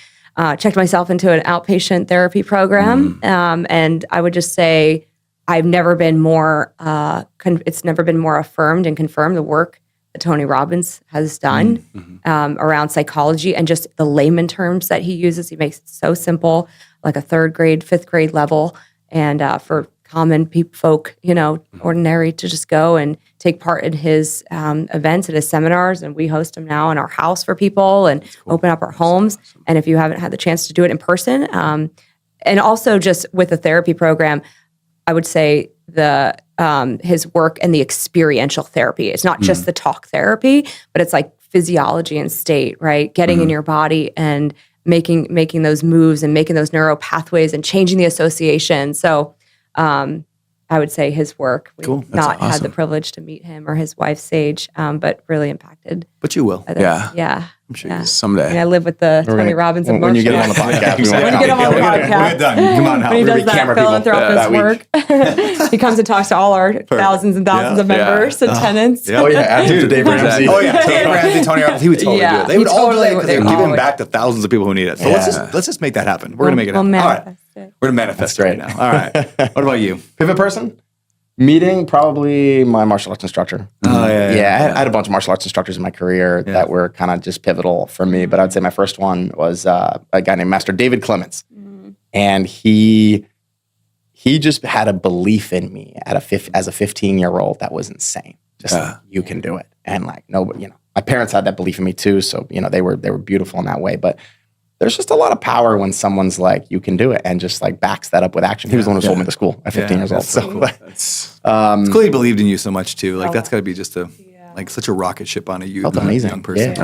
checked myself into an outpatient therapy program. And I would just say I've never been more, it's never been more affirmed and confirmed the work that Tony Robbins has done around psychology and just the layman terms that he uses. He makes it so simple, like a 3rd grade, 5th grade level. And for common folk, ordinary, to just go and take part in his events at his seminars. And we host them now in our house for people and open up our homes. Awesome. And if you haven't had the chance to do it in person, and also just with a therapy program, I would say his work and the experiential therapy. It's not just the talk therapy, but it's like physiology and state, right? Getting in your body and making those moves and making those neural pathways and changing the association. So I would say his work. We've not had the privilege to meet him or his wife, Sage, but really impacted. But you will. Yeah. I'm sure someday. I mean, I live with the Tony Robbins of when you get him on the podcast. When you get him on the podcast. We're done. Come on now. When he does that camera philanthropic work, he comes and talks to all our thousands and thousands of members and tenants. Oh yeah, add him to Dave Ramsey. Oh yeah, Dave Ramsey, Tony Robbins, he would totally do it. They would all do it because they're giving would. back to thousands of people who need it. So let's just make that happen. We're gonna make it happen. We'll All right, manifest it. we're gonna manifest it right now. All right. What about you? Pivot person? Meeting probably my martial arts instructor. Oh yeah. I had a bunch of martial arts instructors in my career that were kind of just pivotal for me. But I'd say my first one was a guy named Master David Clements, and he just had a belief in me as a 15-year-old that was insane. Just like, you can do it, and like nobody, my parents had that belief in me too. So they were beautiful in that way, but. There's just a lot of power when someone's like, you can do it, and just like backs that up with action. He was the one who sold me to school at 15 years old. So cool. It's cool he believed in you so much too. Like that's got to be just such a rocket ship on a felt amazing. Young person.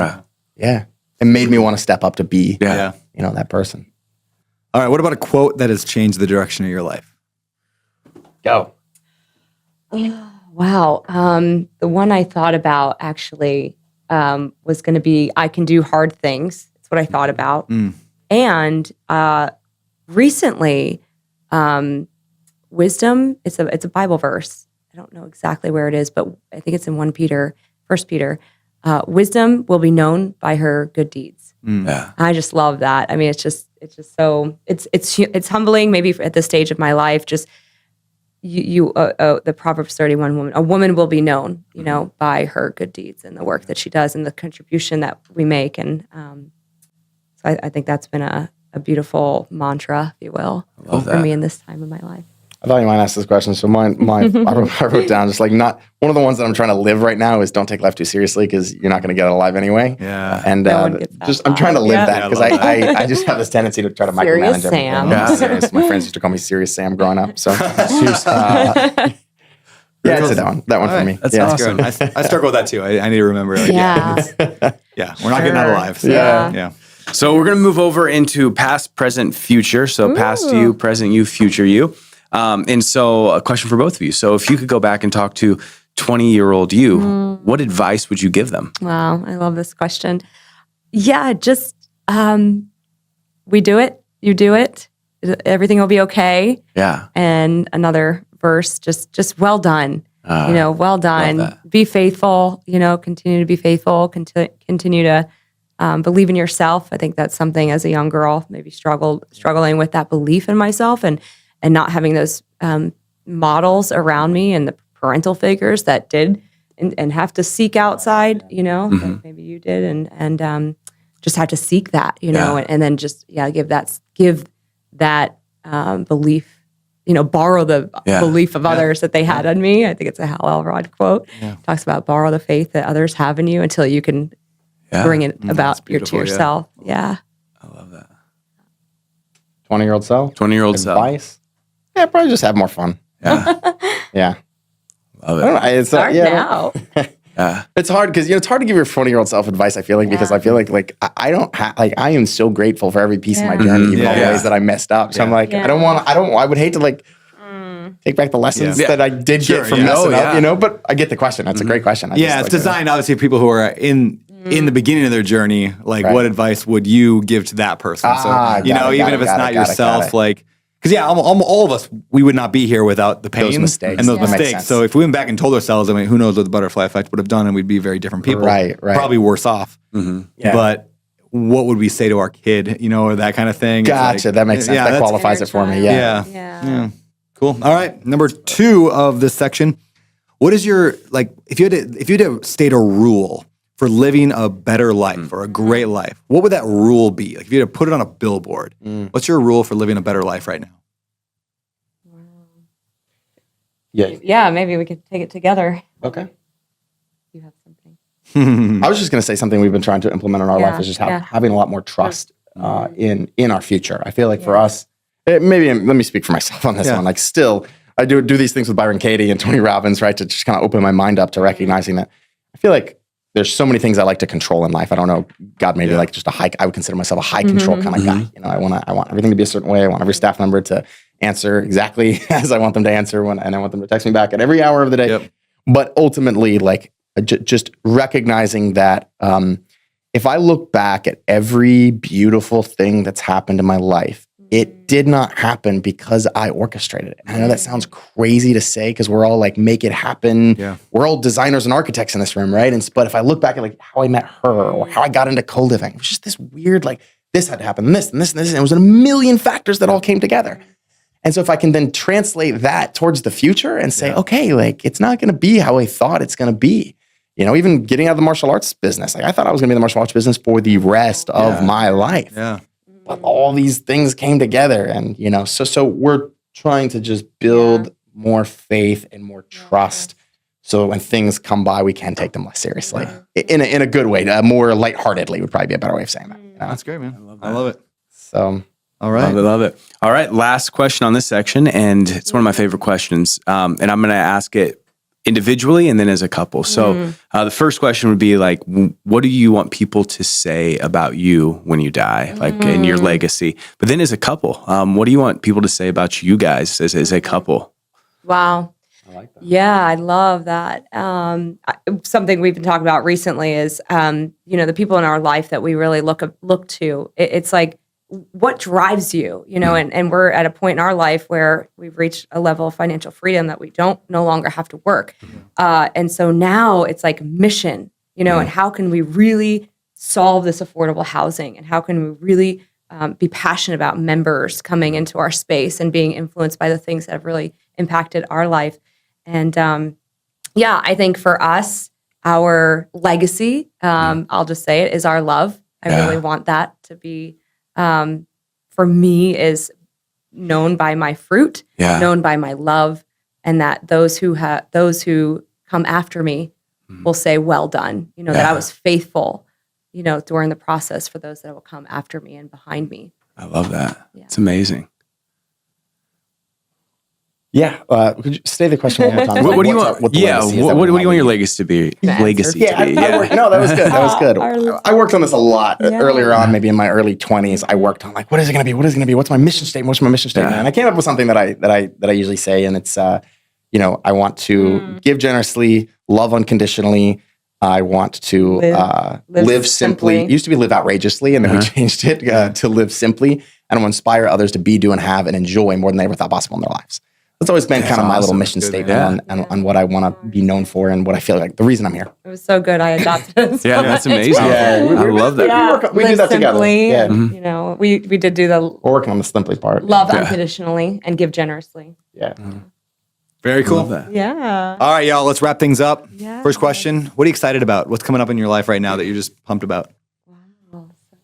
Yeah. It made me want to step up to be, that person. All right. What about a quote that has changed the direction of your life? Go. Wow. The one I thought about actually was going to be, I can do hard things. That's what I thought about. And recently, wisdom, it's a Bible verse. I don't know exactly where it is, but I think it's in 1 Peter. Wisdom will be known by her good deeds. Yeah. I just love that. I mean, it's just so it's humbling. Maybe at this stage of my life, just the Proverbs 31 woman. A woman will be known, by her good deeds and the work that she does and the contribution that we make. And so I think that's been a beautiful mantra, if you will, for me in this time of my life. I thought you might ask this question. So I wrote down just like not one of the ones that I'm trying to live right now is don't take life too seriously because you're not going to get it alive anyway. Yeah. And I'm trying to live that because I just have this tendency to try to micromanage everything. Sam. My friends used to call me Serious Sam growing up. So yeah, it's that one for me. That's awesome. I struggle with that too. I need to remember. We're not getting out alive. So, yeah. So we're going to move over into past, present, future. So past you, present you, future you. And so a question for both of you. So if you could go back and talk to 20-year-old you, what advice would you give them? Wow. I love this question. Yeah, just we do it. You do it. Everything will be okay. Yeah. And another verse, just well done. Well done. Be faithful, continue to be faithful, continue to believe in yourself. I think that's something as a young girl, maybe struggling with that belief in myself and not having those models around me and the parental figures that did and have to seek outside, like maybe you did, and just had to seek that, and then just give that belief, borrow the belief of others that they had in me. I think it's a Hal Elrod quote. Talks about borrow the faith that others have in you until you can bring it about to yourself. Yeah. I love that. 20-year-old self? 20-year-old self. Advice? Yeah, probably just have more fun. Yeah. Yeah. Love it. I don't know. It's Hard now. It's hard because it's hard to give your 20-year-old self advice. I feel like because I feel like I don't have I am so grateful for every piece of my journey, even all the ways that I messed up. So I'm like, I would hate to take back the lessons that I did get from messing up, but I get the question. That's a great question. It's designed obviously for people who are in the beginning of their journey. Like, what advice would you give to that person? Even if it's not yourself, like. Because all of us, we would not be here without the pain and those mistakes. So if we went back and told ourselves, who knows what the butterfly effect would have done, and we'd be very different people. Right. Probably worse off. But what would we say to our kid, or that kind of thing? Gotcha. That makes sense. That qualifies it for me. Yeah. Cool. All right. Number 2 of this section. What is your, if you had to state a rule for living a better life or a great life, what would that rule be? Like if you had to put it on a billboard, what's your rule for living a better life right now? Yeah. Maybe we could take it together. Okay. You have something. I was just going to say something we've been trying to implement in our life is just having a lot more trust in our future. I feel like for us, maybe let me speak for myself on this one. Like still, I do these things with Byron Katie and Tony Robbins, right? To just kind of open my mind up to recognizing that I feel like there's so many things I like to control in life. I don't know, God maybe like just a high, I would consider myself a high control kind of guy. I want everything to be a certain way. I want every staff member to answer exactly as I want them to answer and I want them to text me back at every hour of the day. Yep. But ultimately, just recognizing that if I look back at every beautiful thing that's happened in my life, it did not happen because I orchestrated it. And I know that sounds crazy to say because we're all like, make it happen. Yeah. We're all designers and architects in this room, right? But if I look back at how I met her or how I got into Coliving, it was just this weird, this had to happen, this and this and this. And it was a million factors that all came together. And so if I can then translate that towards the future and say, okay, it's not going to be how I thought it's going to be. Even getting out of the martial arts business. I thought I was going to be in the martial arts business for the rest of my life. Yeah. But all these things came together and, so we're trying to just build more faith and more trust. So when things come by, we can take them less seriously in a good way, more lightheartedly would probably be a better way of saying that. That's great, man. I love it. So, all right. Love it. All right. Last question on this section. And it's one of my favorite questions. And I'm going to ask it individually and then as a couple. So the first question would be like, what do you want people to say about you when you die, like in your legacy? But then as a couple, what do you want people to say about you guys as a couple? Wow. I like that. Yeah, I love that. Something we've been talking about recently is, the people in our life that we really look to. It's like, what drives you, and we're at a point in our life where we've reached a level of financial freedom that we no longer have to work. And so now it's like mission, and how can we really solve this affordable housing, and how can we really be passionate about members coming into our space and being influenced by the things that have really impacted our life. And I think for us, our legacy, I'll just say it, is our love. I really want that to be, for me, is known by my fruit, known by my love, and that those who come after me will say, well done, that I was faithful, during the process for those that will come after me and behind me. I love that. Yeah. It's amazing. Yeah. Could you say the question one more time? What do you want? What do you want your legacy to be? No, that was good. That was good. I worked on this a lot earlier on, maybe in my early 20s. I worked on like, what is it going to be? What is it going to be? What's my mission statement? What's my mission statement? And I came up with something that I usually say, and it's, I want to give generously, love unconditionally. I want to live simply. It used to be live outrageously, and then we changed it to live simply. And I want to inspire others to be, do, and have, and enjoy more than they ever thought possible in their lives. That's always been kind of my little mission statement on what I want to be known for and what I feel like the reason I'm here. It was so good. I adopted it. Yeah, that's amazing. I love that. Yeah, we do that together. Yeah. We did do the we're working on the simply part. Love unconditionally and give generously. Yeah. Very cool. Yeah. All right, y'all, let's wrap things up. Yeah. First question, what are you excited about? What's coming up in your life right now that you're just pumped about?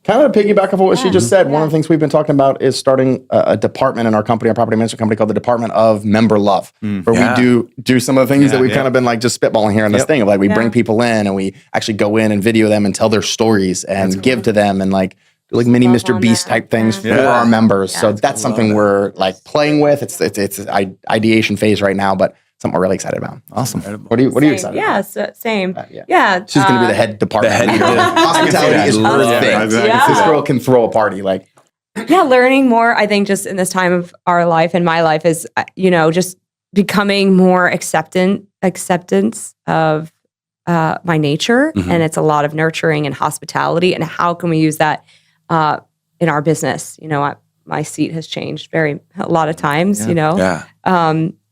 Kind of to piggyback off of what she just said, one of the things we've been talking about is starting a department in our company, our property management company, called the Department of Member Love, where we do some of the things that we've kind of been like just spitballing here in this thing of like we bring people in and we actually go in and video them and tell their stories and give to them and like mini Mr. Beast type things for our members. So that's something we're like playing with. It's ideation phase right now, but something we're really excited about. Awesome. What are you excited about? Yeah, same. She's going to be the head department. Hospitality is her thing. This girl can throw a party. Like, learning more. I think just in this time of our life and my life is, just becoming more acceptance of my nature. And it's a lot of nurturing and hospitality. And how can we use that in our business? My seat has changed a lot of times,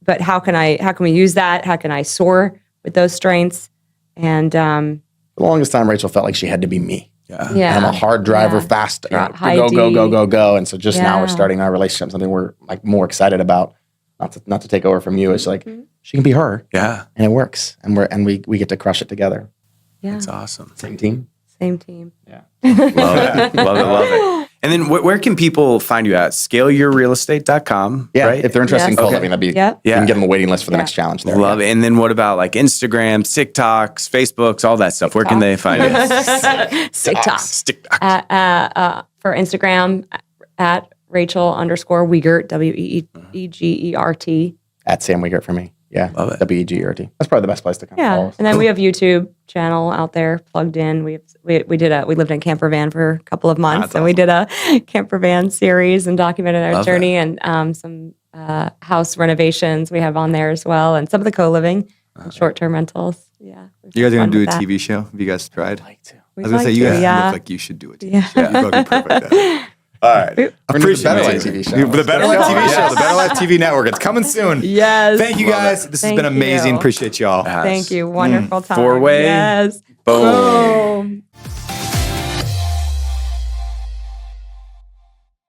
but how can we use that? How can I soar with those strengths? And the longest time, Rachel felt like she had to be me. Yeah. I'm a hard driver, fast, go. And so just now we're starting our relationship, something we're like more excited about. Not to take over from you. It's like she can be her. Yeah. And it works. And we get to crush it together. Yeah. That's awesome. Same team. Yeah. Love it. And then where can people find you at? ScaleYourRealEstate.com, right? If they're interested in Coliving, that'd be, you can get them a waiting list for the next challenge there. Love it. And then what about like Instagram, TikToks, Facebooks, all that stuff? Where can they find you? TikTok. For Instagram, at Rachel_Wegert, WEGERT. At Sam Wegert for me. Yeah. Love it. WEGERT. That's probably the best place to come. Yeah. And then we have YouTube channel out there plugged in. We lived in a camper van for a couple of months, and we did a camper van series and documented our journey and some house renovations we have on there as well, and some of the co-living and short-term rentals. Yeah. You guys are going to do a TV show? Have you guys tried? I'd like to. I was going to say, you guys look like you should do a TV show. You'd both be perfect at it. All right. Appreciate the BetterLife TV show. The BetterLife TV show, the BetterLife TV network. It's coming soon. Yes. Thank you guys. This has been amazing. Appreciate y'all. Thank you. Wonderful time. 4-way. Yes. Boom.